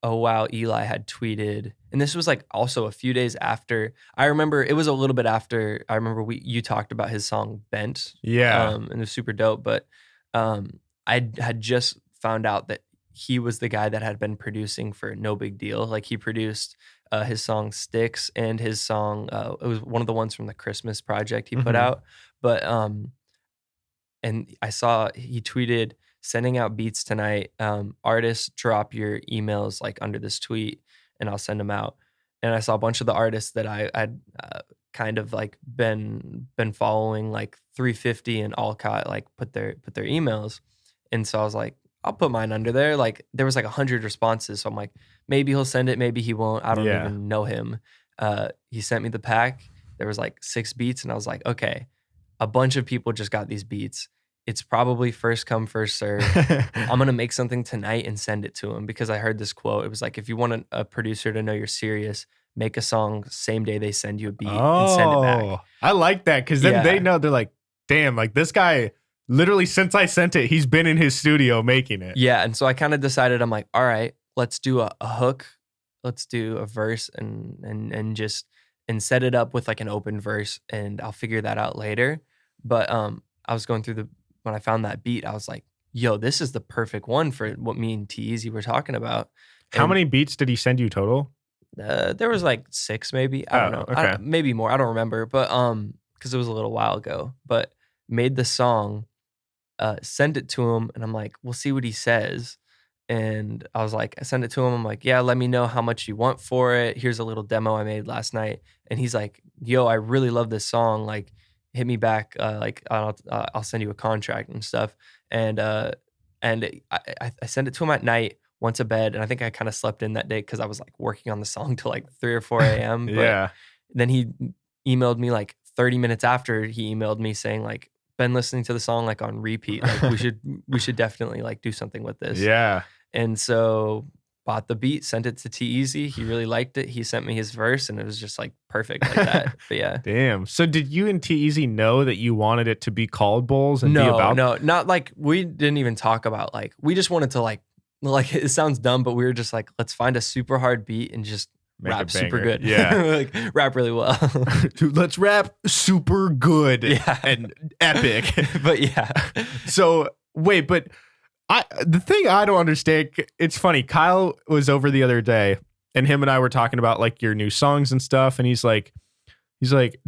oh wow, Eli had tweeted, and this was like also a few days after. I remember it was a little bit after. I remember you talked about his song Bent. Yeah. And it was super dope. But I had just found out that he was the guy that had been producing for No Big Deal. Like he produced his song Sticks and his song, it was one of the ones from the Christmas project he put out. But and I saw he tweeted, sending out beats tonight. Artists, drop your emails like under this tweet and I'll send them out. And I saw a bunch of the artists that I'd kind of like been following, like 350 and Alcott, like put their emails. And so I was like, I'll put mine under there. Like there was like 100 responses. So I'm like, maybe he'll send it, maybe he won't. I don't even know him. He sent me the pack. There was like 6 beats, and I was like, okay, a bunch of people just got these beats. It's probably first come, first serve. I'm going to make something tonight and send it to him, because I heard this quote. It was like, if you want a producer to know you're serious, make a song same day they send you a beat and send it back. I like that, because then they know, they're like, damn, like this guy, literally since I sent it, he's been in his studio making it. Yeah, and so I kind of decided, I'm like, all right, let's do a hook. Let's do a verse and just set it up with like an open verse, and I'll figure that out later. But I was going through when I found that beat, I was like, yo, this is the perfect one for what me and T-Eazy were talking about. How many beats did he send you total? There was like 6 maybe. I don't know. Okay. Maybe more. I don't remember. But because it was a little while ago. But made the song, sent it to him, and I'm like, we'll see what he says. And I was like, I sent it to him. I'm like, yeah, let me know how much you want for it. Here's a little demo I made last night. And he's like, yo, I really love this song. Like, hit me back, like I'll send you a contract and stuff. And I sent it to him at night, went to bed, and I think I kind of slept in that day because I was like working on the song till like 3 or 4 a.m. But Yeah. then he emailed me like 30 minutes after he emailed me saying like, been listening to the song like on repeat. Like we should definitely like do something with this. Yeah. And so bought the beat, sent it to T-Eazy. He really liked it. He sent me his verse, and it was just like perfect like that. But yeah. Damn. So did you and T-Eazy know that you wanted it to be called Bulls and be about? No, not like we didn't even talk about like we just wanted to like it sounds dumb, but we were just like, let's find a super hard beat and just Make a rap super banger. good. Yeah. Like rap really well. Dude, let's rap super good Yeah. and epic. But yeah. So wait, but the thing I don't understand, it's funny. Kyle was over the other day and him and I were talking about like your new songs and stuff. And he's like,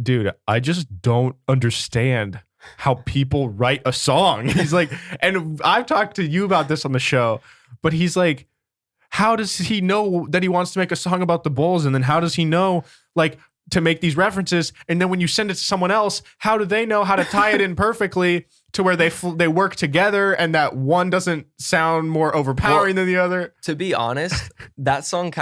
dude, I just don't understand how people write a song. He's like, and I've talked to you about this on the show, but he's like, how does he know that he wants to make a song about the Bulls? And then how does he know like to make these references? And then when you send it to someone else, how do they know how to tie it in perfectly to where they work together and that one doesn't sound more overpowering than the other? To be honest, that song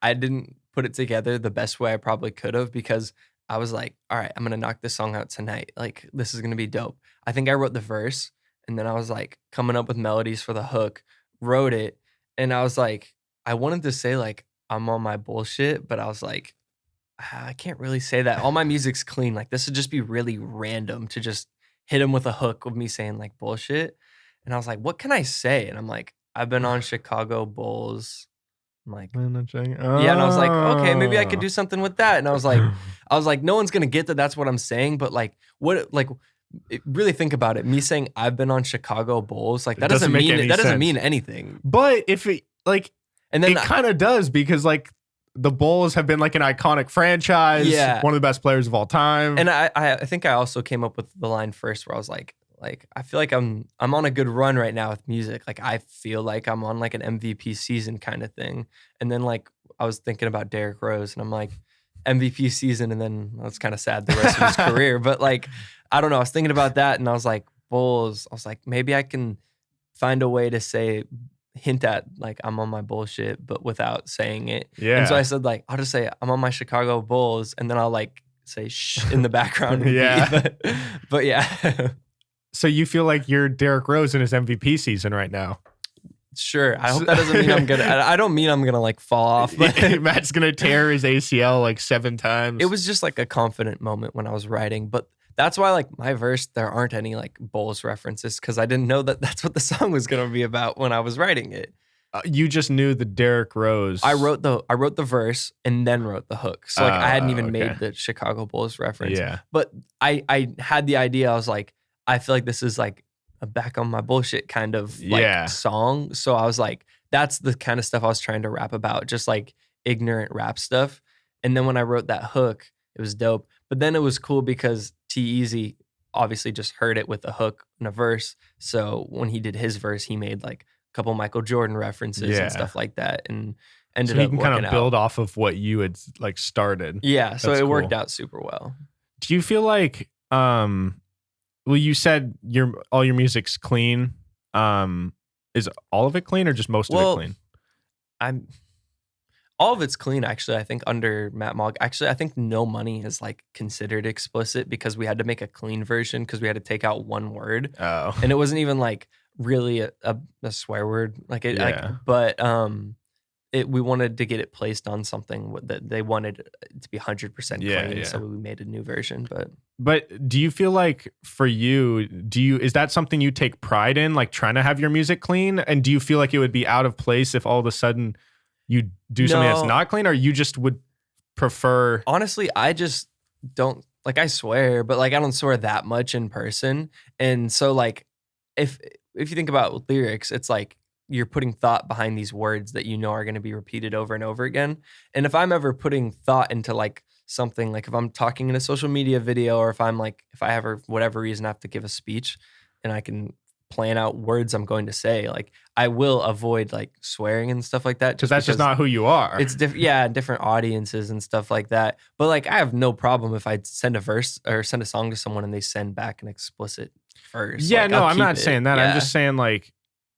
I didn't put it together the best way I probably could have, because I was like, all right, I'm going to knock this song out tonight. Like, this is going to be dope. I think I wrote the verse, and then I was like coming up with melodies for the hook, wrote it, and I was like, I wanted to say like, I'm on my bullshit, but I was like, I can't really say that. All my music's clean. Like, this would just be really random to just hit him with a hook of me saying like bullshit. And I was like, what can I say? And I'm like, I've been on Chicago Bulls. I'm like, yeah, and I was like, okay, maybe I could do something with that. And I was like, no one's gonna get that that's what I'm saying, but like, really think about it. Me saying I've been on Chicago Bulls, like that doesn't mean anything. But if it like, and then it kind of does, because like the Bulls have been like an iconic franchise, one of the best players of all time. And I think I also came up with the line first where I was like I feel like I'm on a good run right now with music. Like I feel like I'm on like an MVP season kind of thing. And then like I was thinking about Derrick Rose, and I'm like MVP season, and then it's kind of sad the rest of his career. But like I don't know. I was thinking about that, and I was like Bulls. I was like maybe I can find a way to hint at like I'm on my bullshit, but without saying it. Yeah. And so I said like I'll just say I'm on my Chicago Bulls, and then I'll like say shh in the background. Yeah. But yeah. So you feel like you're Derrick Rose in his MVP season right now? Sure. I hope that doesn't mean I'm gonna. I don't mean I'm gonna like fall off. But Matt's gonna tear his ACL like 7 times. It was just like a confident moment when I was writing, but that's why like my verse there aren't any like Bulls references, because I didn't know that that's what the song was gonna be about when I was writing it. You just knew the Derrick Rose. I wrote the verse and then wrote the hook, so like I hadn't even made the Chicago Bulls reference. Yeah. But I had the idea. I was like, I feel like this is like a back on my bullshit kind of like song. So I was like, that's the kind of stuff I was trying to rap about, just like ignorant rap stuff. And then when I wrote that hook, it was dope. But then it was cool because T-Eazy obviously just heard it with a hook and a verse. So when he did his verse, he made like a couple Michael Jordan references and stuff like that, and ended up working out. So he can kind of build off of what you had like started. Yeah, so it worked out super well. Do you feel like well, you said all your music's clean. Is all of it clean or just most of it clean? All of it's clean, actually. I think under Matt Mogg. Actually, I think No Money is like considered explicit because we had to make a clean version because we had to take out one word. Oh. And it wasn't even like really a swear word. Like it, we wanted to get it placed on something that they wanted it to be 100% clean. Yeah. So we made a new version. But do you feel like for you, is that something you take pride in, like trying to have your music clean? And do you feel like it would be out of place if all of a sudden you do something that's not clean, or you just would prefer? Honestly, I just don't, like, I swear, but like I don't swear that much in person. And so like if you think about lyrics, it's like you're putting thought behind these words that you know are going to be repeated over and over again. And if I'm ever putting thought into like something, like if I'm talking in a social media video, or if I have for whatever reason I have to give a speech and I can plan out words I'm going to say. Like I will avoid like swearing and stuff like that. Because that's just not who you are. It's different audiences and stuff like that. But like I have no problem if I send a verse or send a song to someone and they send back an explicit verse. Yeah, like, no, I'll I'm keep not it. saying that. Yeah. I'm just saying like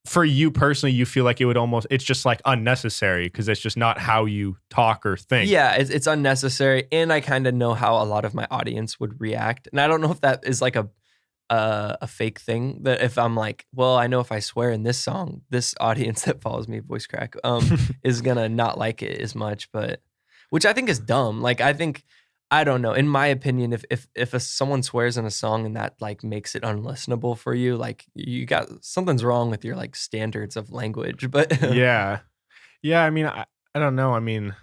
for you personally, you feel like it would almost, it's just like unnecessary because it's just not how you talk or think. Yeah, it's unnecessary, and I kind of know how a lot of my audience would react, and I don't know if that is like a fake thing. That if I'm like, well, I know if I swear in this song, this audience that follows me, voice crack, is gonna not like it as much, but which I think is dumb. Like I don't know. In my opinion, if someone swears in a song and that like makes it unlistenable for you, like you got something's wrong with your like standards of language. But yeah. I mean, I don't know. I mean,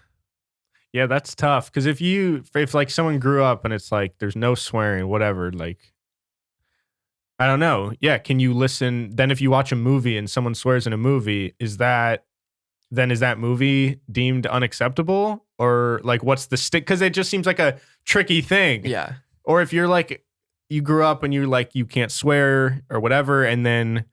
yeah, that's tough because if like someone grew up and it's like there's no swearing, whatever, like I don't know. Yeah, can you listen? Then if you watch a movie and someone swears in a movie, is that movie deemed unacceptable? Or like what's the stick? Because it just seems like a tricky thing. yeah. Or if you're like, you grew up and you're like, you can't swear or whatever, and then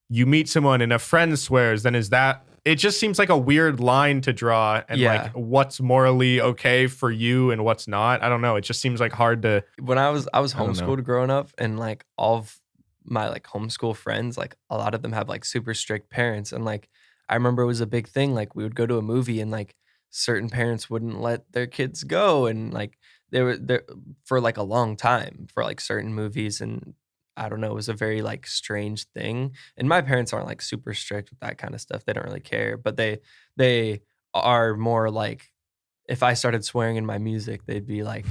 you meet someone and a friend swears, then is that, it just seems like a weird line to draw and like what's morally okay for you and what's not. I don't know. It just seems like hard to. When I was homeschooled growing up, and like all of my like homeschool friends, like a lot of them have like super strict parents, and like I remember it was a big thing. Like we would go to a movie and like certain parents wouldn't let their kids go, and like they were there for like a long time for like certain movies, and I don't know, it was a very like strange thing. And my parents aren't like super strict with that kind of stuff. They don't really care, but they are more like if I started swearing in my music, they'd be like,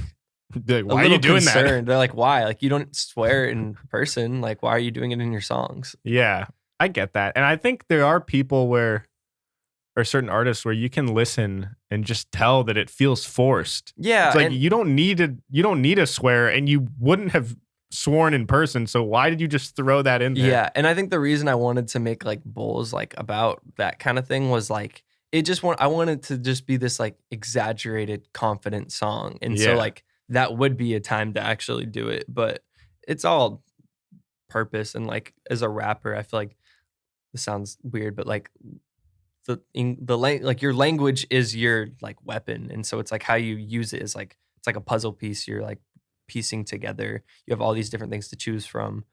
why are you doing concerned. They're like, why? Like you don't swear in person. Like why are you doing it in your songs? Yeah, I get that. And I think there are people or certain artists where you can listen and just tell that it feels forced. Yeah. It's like you don't need to swear, and you wouldn't have sworn in person. So why did you just throw that in there? Yeah. And I think the reason I wanted to make like Bulls like about that kind of thing was like I wanted to just be this like exaggerated, confident song. And so like that would be a time to actually do it. But it's all purpose. And like as a rapper, I feel like this sounds weird, but like like your language is your like weapon, and so it's like how you use it is like it's like a puzzle piece you're like piecing together. You have all these different things to choose from,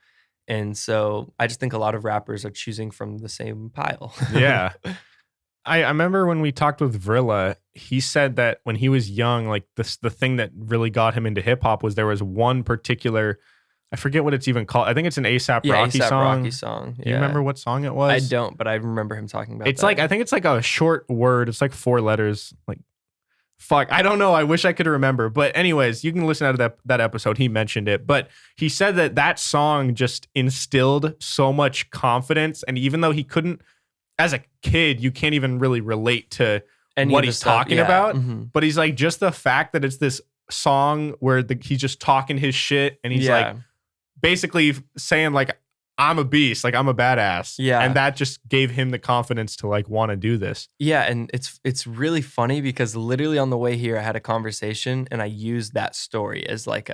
and so I just think a lot of rappers are choosing from the same pile. Yeah. I remember when we talked with Vrilla, he said that when he was young, like the thing that really got him into hip hop was there was one particular, I forget what it's even called. I think it's an A$AP Rocky song. Rocky song. Do you remember what song it was? I don't, but I remember him talking about it's that. like, I think it's like a short word. It's like 4 letters. Like, fuck, I don't know. I wish I could remember. But anyways, you can listen out of that episode. He mentioned it. But he said that song just instilled so much confidence. And even though he couldn't, as a kid, you can't even really relate to what he's talking about. Mm-hmm. But he's like, just the fact that it's this song where he's just talking his shit and he's like, basically saying like, I'm a beast, like I'm a badass. Yeah. And that just gave him the confidence to like want to do this. Yeah. And it's really funny because literally on the way here, I had a conversation and I used that story as like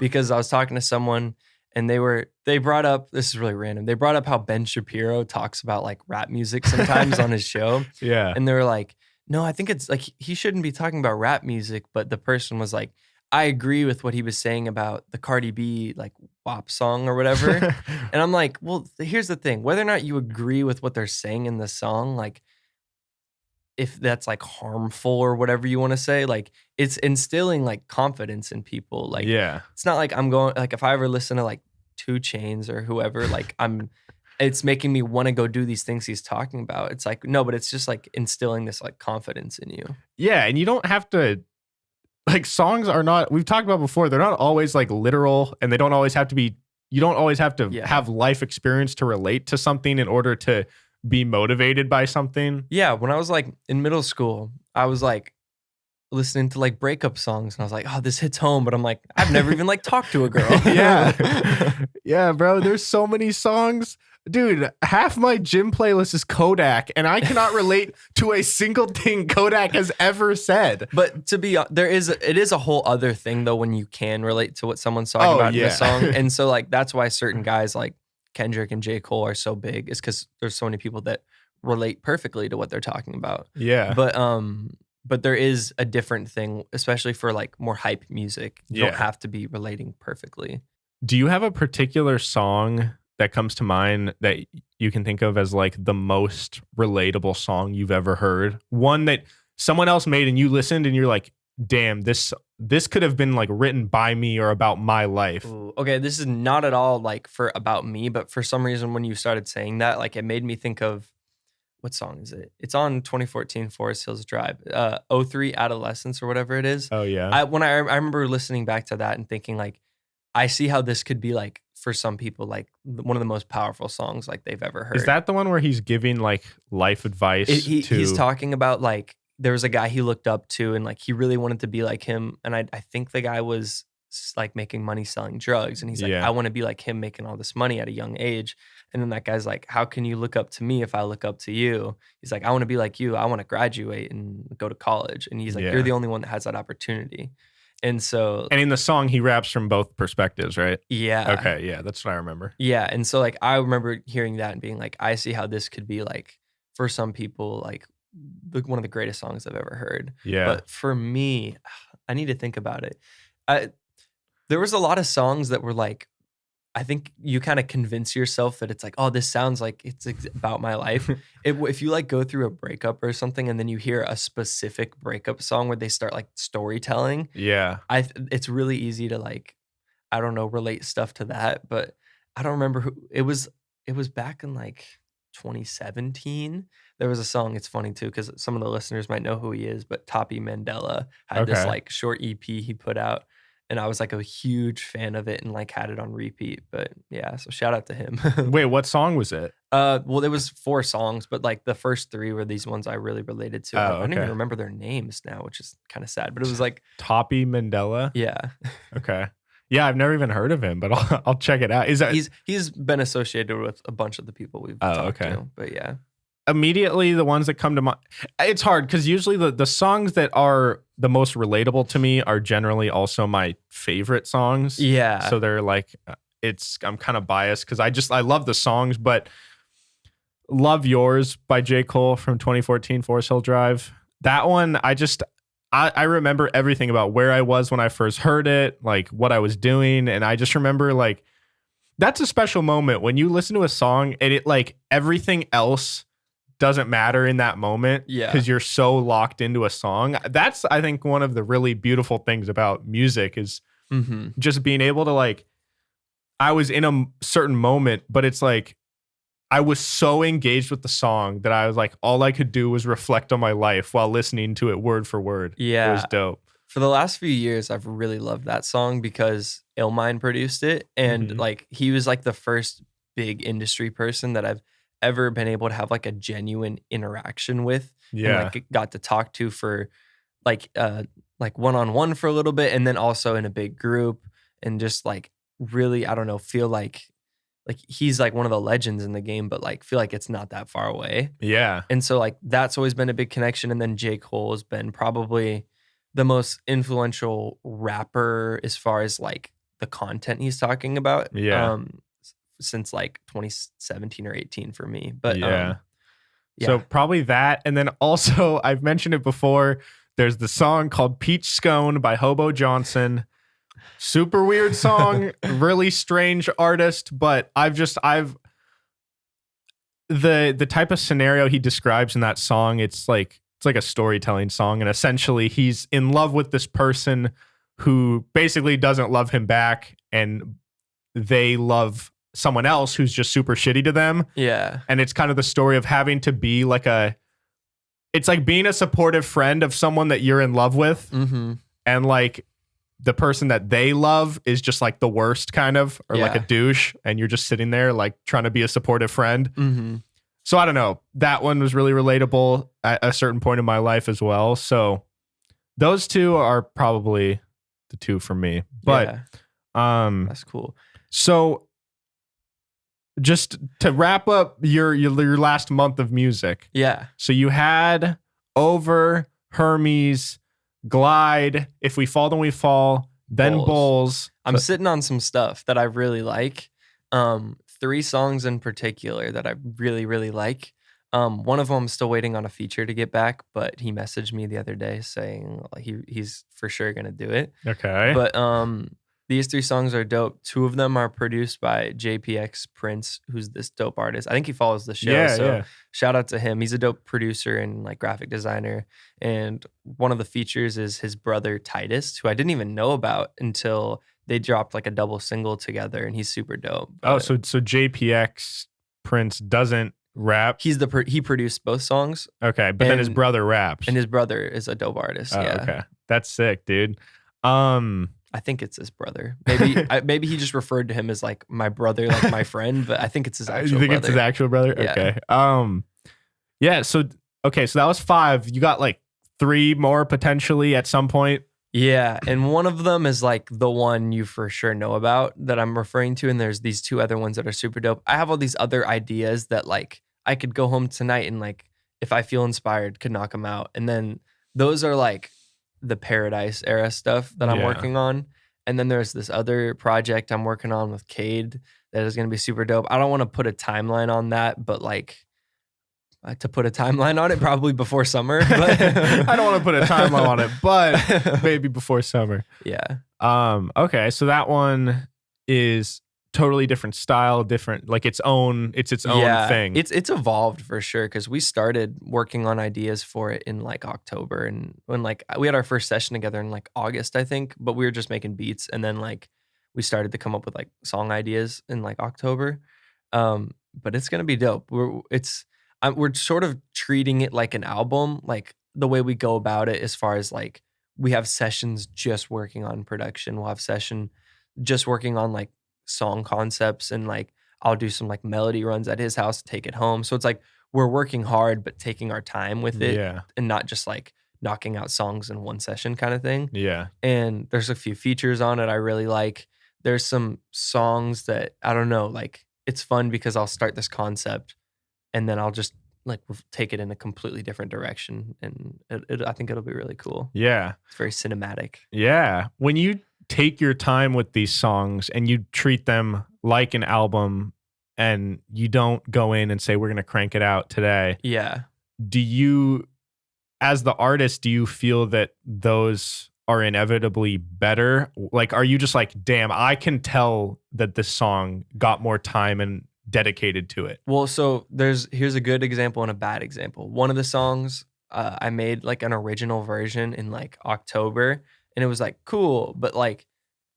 because I was talking to someone and they brought up, this is really random. They brought up how Ben Shapiro talks about like rap music sometimes on his show. Yeah. And they were like, no, I think it's like, he shouldn't be talking about rap music. But the person was like, I agree with what he was saying about the Cardi B like WAP song or whatever. And I'm like, well, here's the thing. Whether or not you agree with what they're saying in the song, like if that's like harmful or whatever you want to say, like it's instilling like confidence in people. Like, it's not like I'm going, like if I ever listen to like 2 Chainz or whoever, like it's making me want to go do these things he's talking about. It's like, no, but it's just like instilling this like confidence in you. Yeah. And you don't have to, like songs are not, we've talked about before, they're not always like literal, and they don't always have to be, you don't always have to have life experience to relate to something in order to be motivated by something. Yeah. When I was like in middle school, I was like listening to like breakup songs and I was like, oh, this hits home. But I'm like, I've never even like talked to a girl. Yeah, bro. There's so many songs. Dude, half my gym playlist is Kodak, and I cannot relate to a single thing Kodak has ever said. But to be, it is a whole other thing though when you can relate to what someone's talking about in a song, and so like that's why certain guys like Kendrick and J. Cole are so big is because there's so many people that relate perfectly to what they're talking about. Yeah. But there is a different thing, especially for like more hype music. You don't have to be relating perfectly. Do you have a particular song that comes to mind that you can think of as like the most relatable song you've ever heard? One that someone else made and you listened and you're like, damn, this could have been like written by me or about my life. Ooh, okay, this is not at all like for about me, but for some reason when you started saying that, like it made me think of, what song is it? It's on 2014 Forest Hills Drive, 03 Adolescence or whatever it is. Oh yeah. I remember listening back to that and thinking like, I see how this could be like for some people like one of the most powerful songs like they've ever heard. Is that the one where he's giving like life advice? He's talking about like there was a guy he looked up to and like he really wanted to be like him, and I think the guy was like making money selling drugs, and he's like, I want to be like him making all this money at a young age. And then that guy's like, how can you look up to me if I look up to you? He's like, I want to be like you. I want to graduate and go to college. And he's like, you're the only one that has that opportunity. And so, and in the song, he raps from both perspectives, right? Yeah. Okay. Yeah. That's what I remember. Yeah. And so like, I remember hearing that and being like, I see how this could be like, for some people, like one of the greatest songs I've ever heard. Yeah. But for me, I need to think about it. There was a lot of songs that were like, I think you kind of convince yourself that it's like, oh, this sounds like it's about my life. If you like go through a breakup or something and then you hear a specific breakup song where they start like storytelling, it's really easy to like, I don't know, relate stuff to that. But I don't remember who it was. It was back in like 2017. There was a song. It's funny too because some of the listeners might know who he is. But Toppy Mandela had this like short EP he put out. And I was like a huge fan of it and like had it on repeat. But yeah, so shout out to him. Wait, what song was it? Well, there was 4 songs, but like the first 3 were these ones I really related to. I don't even remember their names now, which is kind of sad. But it was like Toppy Mandela. Yeah. Okay. Yeah, I've never even heard of him, but I'll check it out. Is that he's been associated with a bunch of the people we've talked to. But yeah. Immediately the ones that come to mind, it's hard because usually the songs that are the most relatable to me are generally also my favorite songs. Yeah. So they're like, I'm kind of biased because I love the songs, but Love Yours by J. Cole from 2014 Forest Hill Drive. That one, I remember everything about where I was when I first heard it, like what I was doing. And I just remember like, that's a special moment when you listen to a song and it like everything else doesn't matter in that moment because you're so locked into a song. That's, I think, one of the really beautiful things about music is just being able to like, I was in a certain moment, but it's like, I was so engaged with the song that I was like, all I could do was reflect on my life while listening to it word for word. Yeah. It was dope. For the last few years, I've really loved that song because Illmind produced it. And like, he was like the first big industry person that I've ever been able to have like a genuine interaction with and like got to talk to for like one-on-one for a little bit and then also in a big group and just like really, I don't know, feel like he's like one of the legends in the game, but like feel like it's not that far away. Yeah. And so like that's always been a big connection. And then J. Cole has been probably the most influential rapper as far as like the content he's talking about. Yeah. Since like 2017 or 18 for me. But so probably that. And then also I've mentioned it before. There's the song called Peach Scone by Hobo Johnson. Super weird song, really strange artist, but the type of scenario he describes in that song, it's like a storytelling song. And essentially he's in love with this person who basically doesn't love him back. And they love someone else who's just super shitty to them. Yeah. And it's kind of the story of having to be like it's like being a supportive friend of someone that you're in love with. And like the person that they love is just like the worst kind of, or like a douche. And you're just sitting there like trying to be a supportive friend. So I don't know. That one was really relatable at a certain point in my life as well. So those two are probably the two for me. But that's cool. So just to wrap up your last month of music. Yeah. So you had Over, Hermes, Glide, If We Fall Then We Fall, then Bowls. I'm sitting on some stuff that I really like. 3 songs in particular that I really, really like. One of them I'm still waiting on a feature to get back, but he messaged me the other day saying like, he's for sure gonna do it. Okay. But these 3 songs are dope. 2 of them are produced by JPX Prince, who's this dope artist. I think he follows the show, Yeah, so yeah. shout out to him. He's a dope producer and like graphic designer. And one of the features is his brother Titus, who I didn't even know about until they dropped like a double single together, and he's super dope. Oh, But so JPX Prince doesn't rap. he produced both songs, Okay, but then his and- brother raps. and his brother is a dope artist. Oh, Yeah. okay. That's sick, dude. I think it's his brother. Maybe he just referred to him as like my brother, like my friend, but I think it's his actual You think brother. it's his actual brother? Yeah. Okay. Yeah, so that was 5. You got like 3 more potentially at some point. Yeah, and one of them is like the one you for sure know about that I'm referring to, and there's these 2 other ones that are super dope. I have all these other ideas that like I could go home tonight and like if I feel inspired could knock them out. And then those are like the Paradise era stuff that I'm Yeah. working on. And then there's this other project I'm working on with Cade that is going to be super dope. I don't want to put a timeline on that, but like to put a timeline on it probably before summer. But I don't want to put a timeline on it, but maybe before summer. Yeah. Okay, so that one is totally different style, different like its own thing. It's evolved for sure because we started working on ideas for it in like October, and when like we had our first session together in like August, I think, but we were just making beats, and then like we started to come up with like song ideas in like October. But it's gonna be dope. We're sort of treating it like an album, like the way we go about it as far as like we have sessions just working on production. We'll have session just working on like song concepts, and like I'll do some like melody runs at his house, take it home. So it's like we're working hard but taking our time with it, Yeah. and not just like knocking out songs in one session kind of thing. Yeah. And there's a few features on it I really like. There's some songs that I don't know, like it's fun because I'll start this concept and then I'll just like take it in a completely different direction, and I think it'll be really cool. Yeah. It's very cinematic. Yeah. When you take your time with these songs and you treat them like an album and you don't go in and say, we're going to crank it out today. Yeah. Do you, as the artist, do you feel that those are inevitably better? Like, are you just like, damn, I can tell that this song got more time and dedicated to it? Well, so here's a good example and a bad example. One of the songs I made like an original version in like October, and it was like cool, but like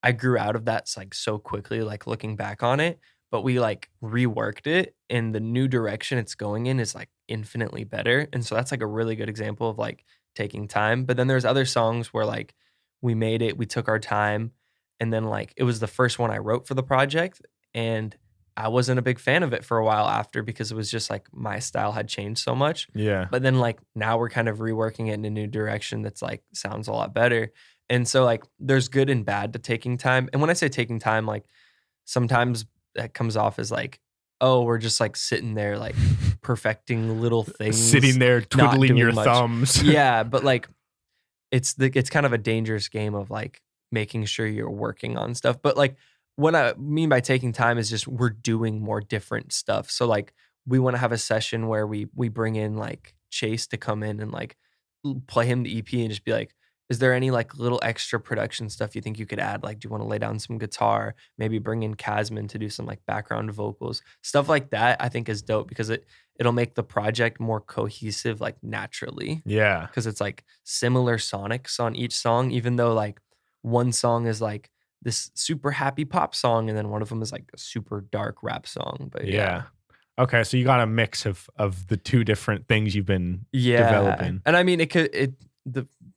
I grew out of that like so quickly, like looking back on it. But we like reworked it, and the new direction it's going in is like infinitely better. And so that's like a really good example of like taking time. But then there's other songs where like we made it, we took our time, and then like it was the first one I wrote for the project, and I wasn't a big fan of it for a while after because it was just like my style had changed so much. Yeah. But then like now we're kind of reworking it in a new direction that's like sounds a lot better. And so like there's good and bad to taking time. And when I say taking time, like sometimes that comes off as like, oh, we're just like sitting there like perfecting little things. Sitting there twiddling doing your much. thumbs. Yeah, but like it's kind of a dangerous game of like making sure you're working on stuff. But like what I mean by taking time is just we're doing more different stuff. So like we want to have a session where we bring in like Chase to come in and like play him the EP and just be like, is there any like little extra production stuff you think you could add? Like, do you want to lay down some guitar? Maybe bring in Casman to do some like background vocals, stuff like that. I think is dope because it'll make the project more cohesive, like naturally. Yeah. Because it's like similar sonics on each song, even though like one song is like this super happy pop song, and then one of them is like a super dark rap song. But Yeah. Okay, so you got a mix of the 2 different things you've been developing. And I mean,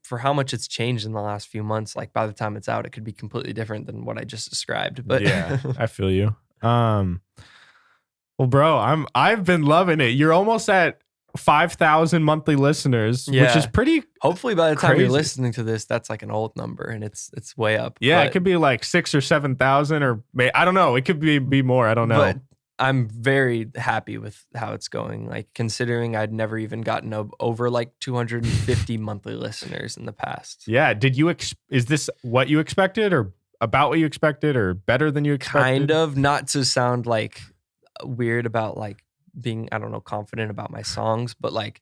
for how much it's changed in the last few months, like by the time it's out, it could be completely different than what I just described. But yeah, I feel you. Well, bro, I've been loving it. You're almost at 5,000 monthly listeners, which is pretty. Hopefully, by the time crazy. you're listening to this, that's like an old number, and it's way up. Yeah, but, it could be like 6,000 or 7,000, or I don't know. It could be more. I don't know. But I'm very happy with how it's going. Like considering I'd never even gotten over like 250 monthly listeners in the past. Yeah. Did you? Is this what you expected, or about what you expected, or better than you expected? Kind of. Not to sound like weird about like being, I don't know, confident about my songs, but like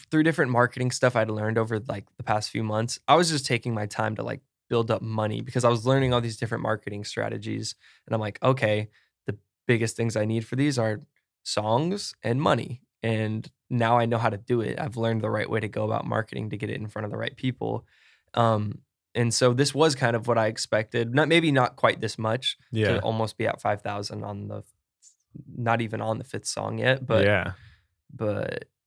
through different marketing stuff I'd learned over like the past few months, I was just taking my time to like build up money because I was learning all these different marketing strategies. And I'm like, okay, the biggest things I need for these are songs and money. And now I know how to do it. I've learned the right way to go about marketing to get it in front of the right people. And so this was kind of what I expected. Maybe not quite this much to almost be at 5,000 on the, not even on the fifth song yet, but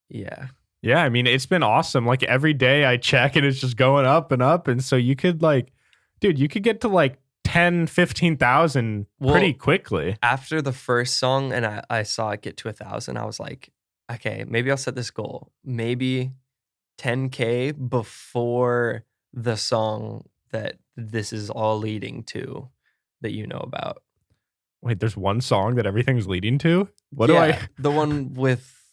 yeah. Yeah, I mean, it's been awesome. Like every day I check and it's just going up and up. And so you could like, dude, you could get to like 10, 15,000 pretty quickly. After the first song and I saw it get to 1,000, I was like, okay, maybe I'll set this goal. Maybe 10K before the song that this is all leading to that you know about. Wait, there's one song that everything's leading to? The one with...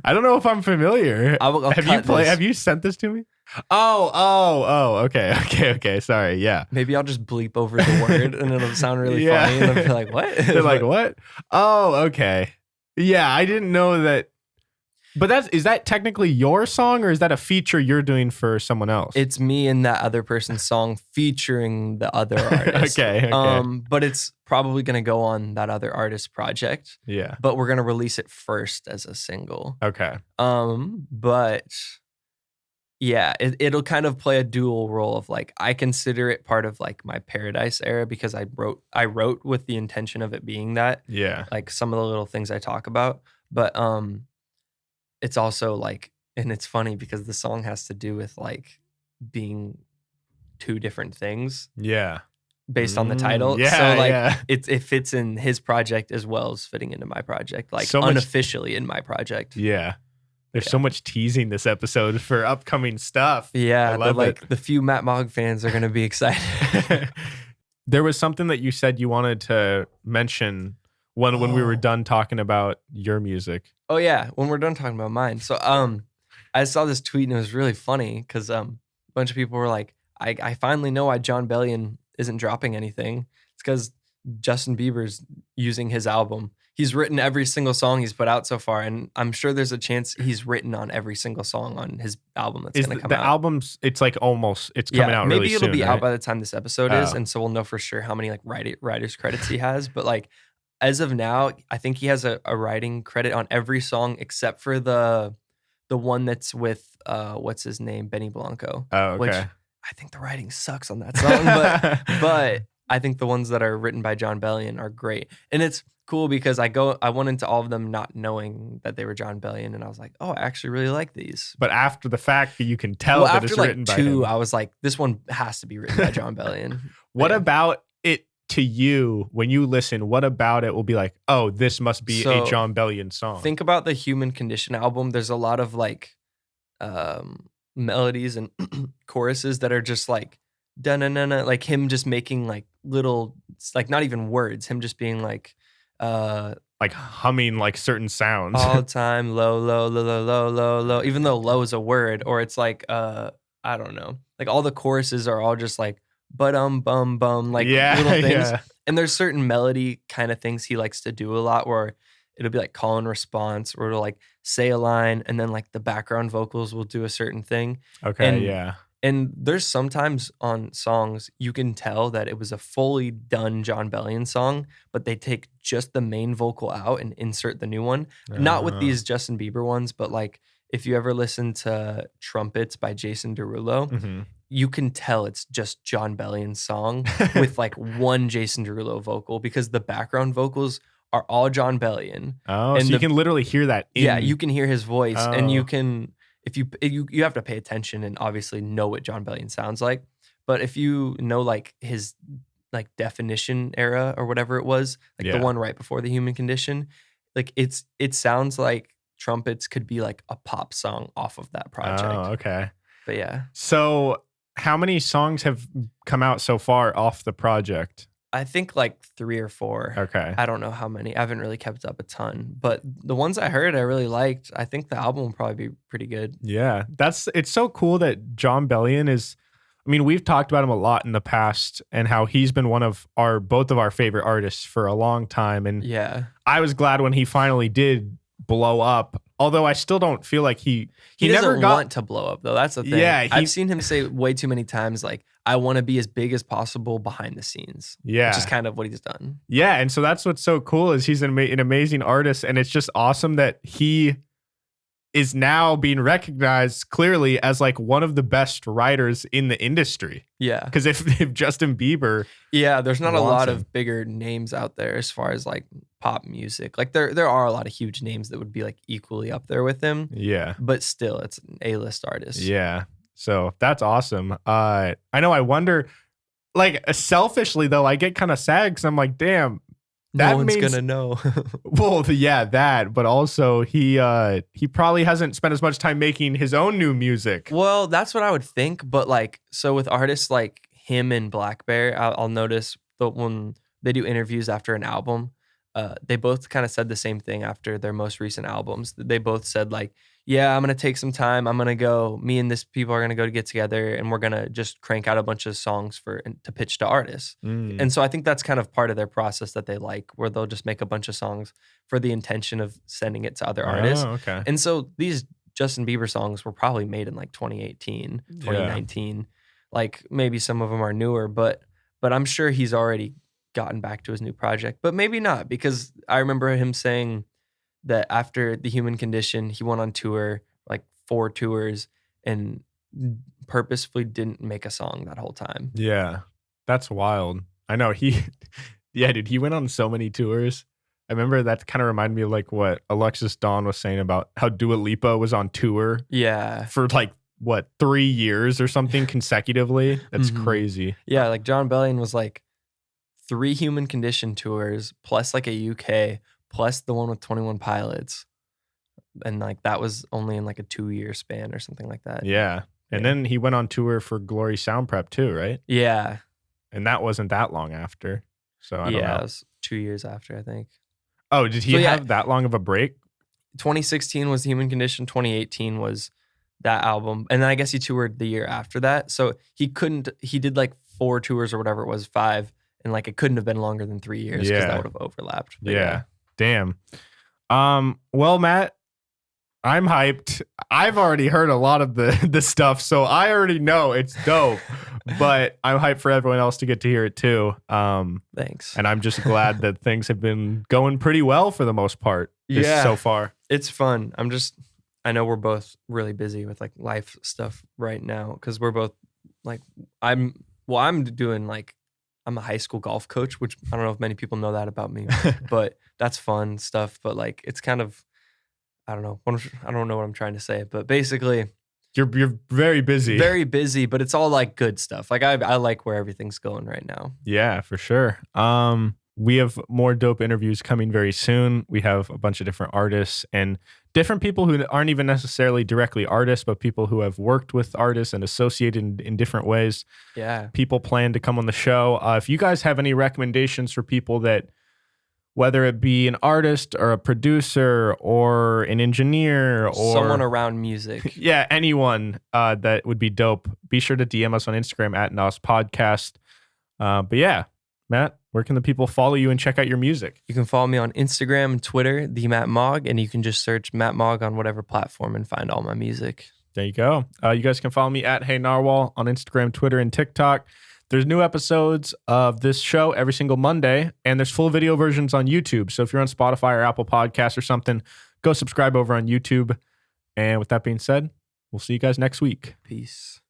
I don't know if I'm familiar. I'll have you sent this to me? Oh, okay. Sorry, yeah. Maybe I'll just bleep over the word and it'll sound really funny and I'll be like, what? They're like, what? Oh, okay. Yeah, I didn't know that. But is that technically your song or is that a feature you're doing for someone else? It's me and that other person's song featuring the other artist. Okay. But it's probably going to go on that other artist's project. Yeah. But we're going to release it first as a single. Okay. But yeah, it'll kind of play a dual role of like, I consider it part of like my Paradise era because I wrote with the intention of it being that. Yeah. Like some of the little things I talk about. But it's also like, and it's funny because the song has to do with like being two different things. Yeah. Based on the title. Yeah. So like it fits in his project as well as fitting into my project, like so unofficially in my project. Yeah. There's so much teasing this episode for upcoming stuff. Yeah. The few Matt Mogg fans are going to be excited. There was something that you said you wanted to mention when we were done talking about your music. Oh yeah, when we're done talking about mine. So I saw this tweet and it was really funny because a bunch of people were like, I finally know why Jon Bellion isn't dropping anything. It's because Justin Bieber's using his album. He's written every single song he's put out so far, and I'm sure there's a chance he's written on every single song on his album that's going to come out. The album's, it's like almost, it's coming out really soon. Maybe it'll be right? out by the time this episode is, and so we'll know for sure how many like writer's credits he has. But like, as of now, I think he has a writing credit on every song except for the one that's with what's his name, Benny Blanco. Oh, okay. Which I think the writing sucks on that song, but I think the ones that are written by Jon Bellion are great, and it's cool because I went into all of them not knowing that they were Jon Bellion, and I was like, oh, I actually really like these. But after the fact, you can tell that it's written by him. After like two, I was like, this one has to be written by Jon Bellion. What about it? To you, when you listen, what about it will be like, oh, this must be a Jon Bellion song? Think about the Human Condition album. There's a lot of like melodies and choruses that are just like da-na-na-na, like him just making like little, like not even words, him just being like humming like certain sounds all the time, low, low, low, low, low, low, low, even though low is a word, or it's like I don't know, like all the choruses are all just like bum like little things. And there's certain melody kind of things he likes to do a lot where it'll be like call and response, or it'll like say a line and then like the background vocals will do a certain thing. Okay. And there's sometimes on songs you can tell that it was a fully done Jon Bellion song, but they take just the main vocal out and insert the new one. Not with these Justin Bieber ones, but like if you ever listen to Trumpets by Jason Derulo, you can tell it's just Jon Bellion's song with like one Jason Derulo vocal because the background vocals are all Jon Bellion. Oh, and so you can literally hear that. Yeah, you can hear his voice, and you can, if you have to pay attention and obviously know what Jon Bellion sounds like. But if you know like his like Definition era or whatever it was, like the one right before the Human Condition, like it sounds like Trumpets could be like a pop song off of that project. Oh, okay. But yeah. So how many songs have come out so far off the project? I think like 3 or 4. Okay. I don't know how many. I haven't really kept up a ton, but the ones I heard I really liked. I think the album will probably be pretty good. Yeah. It's so cool that Jon Bellion is I mean, we've talked about him a lot in the past and how he's been one of both of our favorite artists for a long time. And Yeah. I was glad when he finally did blow up. Although I still don't feel like he doesn't never want to blow up though. That's the thing. Yeah, I've seen him say way too many times, like, I want to be as big as possible behind the scenes. Yeah. Which is kind of what he's done. Yeah. And so that's what's so cool is he's an amazing artist. And it's just awesome that he is now being recognized clearly as like one of the best writers in the industry. Yeah. Because if Justin Bieber, there's not a lot him. of bigger names out there as far as like pop music. Like there are a lot of huge names that would be like equally up there with him. Yeah. But still, it's an A-list artist. Yeah. So that's awesome. I know. I wonder, like, selfishly though, I get kind of sad because I'm like, damn. No one's gonna know. Well, yeah, that, but also he probably hasn't spent as much time making his own new music. Well, that's what I would think. But like, so with artists like him and Black Bear, I'll notice that when they do interviews after an album, they both kind of said the same thing after their most recent albums. They both said like, yeah, I'm going to take some time. Me and this people are going to go to get together and we're going to just crank out a bunch of songs to pitch to artists. And so I think that's kind of part of their process that they like, where they'll just make a bunch of songs for the intention of sending it to other artists. Oh, okay. And so these Justin Bieber songs were probably made in like 2018, 2019. Yeah. Like maybe some of them are newer, but I'm sure he's already gotten back to his new project, but maybe not, because I remember him saying that after The Human Condition, he went on tour, like 4 tours, and purposefully didn't make a song that whole time. Yeah, that's wild. I know he went on so many tours. I remember that kind of reminded me of like what Alexis Dawn was saying about how Dua Lipa was on tour. Yeah. For like, 3 years or something consecutively? That's crazy. Yeah, like Jon Bellion was like 3 Human Condition tours, plus like a UK, plus the one with 21 Pilots. And like that was only in like a 2-year span or something like that. Yeah. And then he went on tour for Glory Sound Prep too, right? Yeah. And that wasn't that long after. So I don't know. It was 2 years after, I think. Oh, did he have that long of a break? 2016 was The Human Condition. 2018 was that album. And then I guess he toured the year after that. So he did like 4 tours or whatever it was, 5. And like it couldn't have been longer than 3 years because that would have overlapped. But yeah. Damn. Well, Matt, I'm hyped. I've already heard a lot of the stuff, so I already know it's dope. But I'm hyped for everyone else to get to hear it too. Thanks. And I'm just glad that things have been going pretty well for the most part. So far. It's fun. I know we're both really busy with like life stuff right now because we're both like I'm a high school golf coach, which I don't know if many people know that about me, but that's fun stuff. But like, it's kind of, I don't know what I'm trying to say, but basically you're very busy, but it's all like good stuff. Like I like where everything's going right now. Yeah, for sure. We have more dope interviews coming very soon. We have a bunch of different artists and different people who aren't even necessarily directly artists, but people who have worked with artists and associated in different ways. Yeah. People plan to come on the show. If you guys have any recommendations for people that, whether it be an artist or a producer or an engineer or someone around music. Yeah, anyone that would be dope, be sure to DM us on Instagram at NAS Podcast. But yeah, Matt, where can the people follow you and check out your music? You can follow me on Instagram and Twitter, the Matt Mogg, and you can just search Matt Mogg on whatever platform and find all my music. There you go. You guys can follow me at Hey Narwhal on Instagram, Twitter, and TikTok. There's new episodes of this show every single Monday, and there's full video versions on YouTube. So if you're on Spotify or Apple Podcasts or something, go subscribe over on YouTube. And with that being said, we'll see you guys next week. Peace.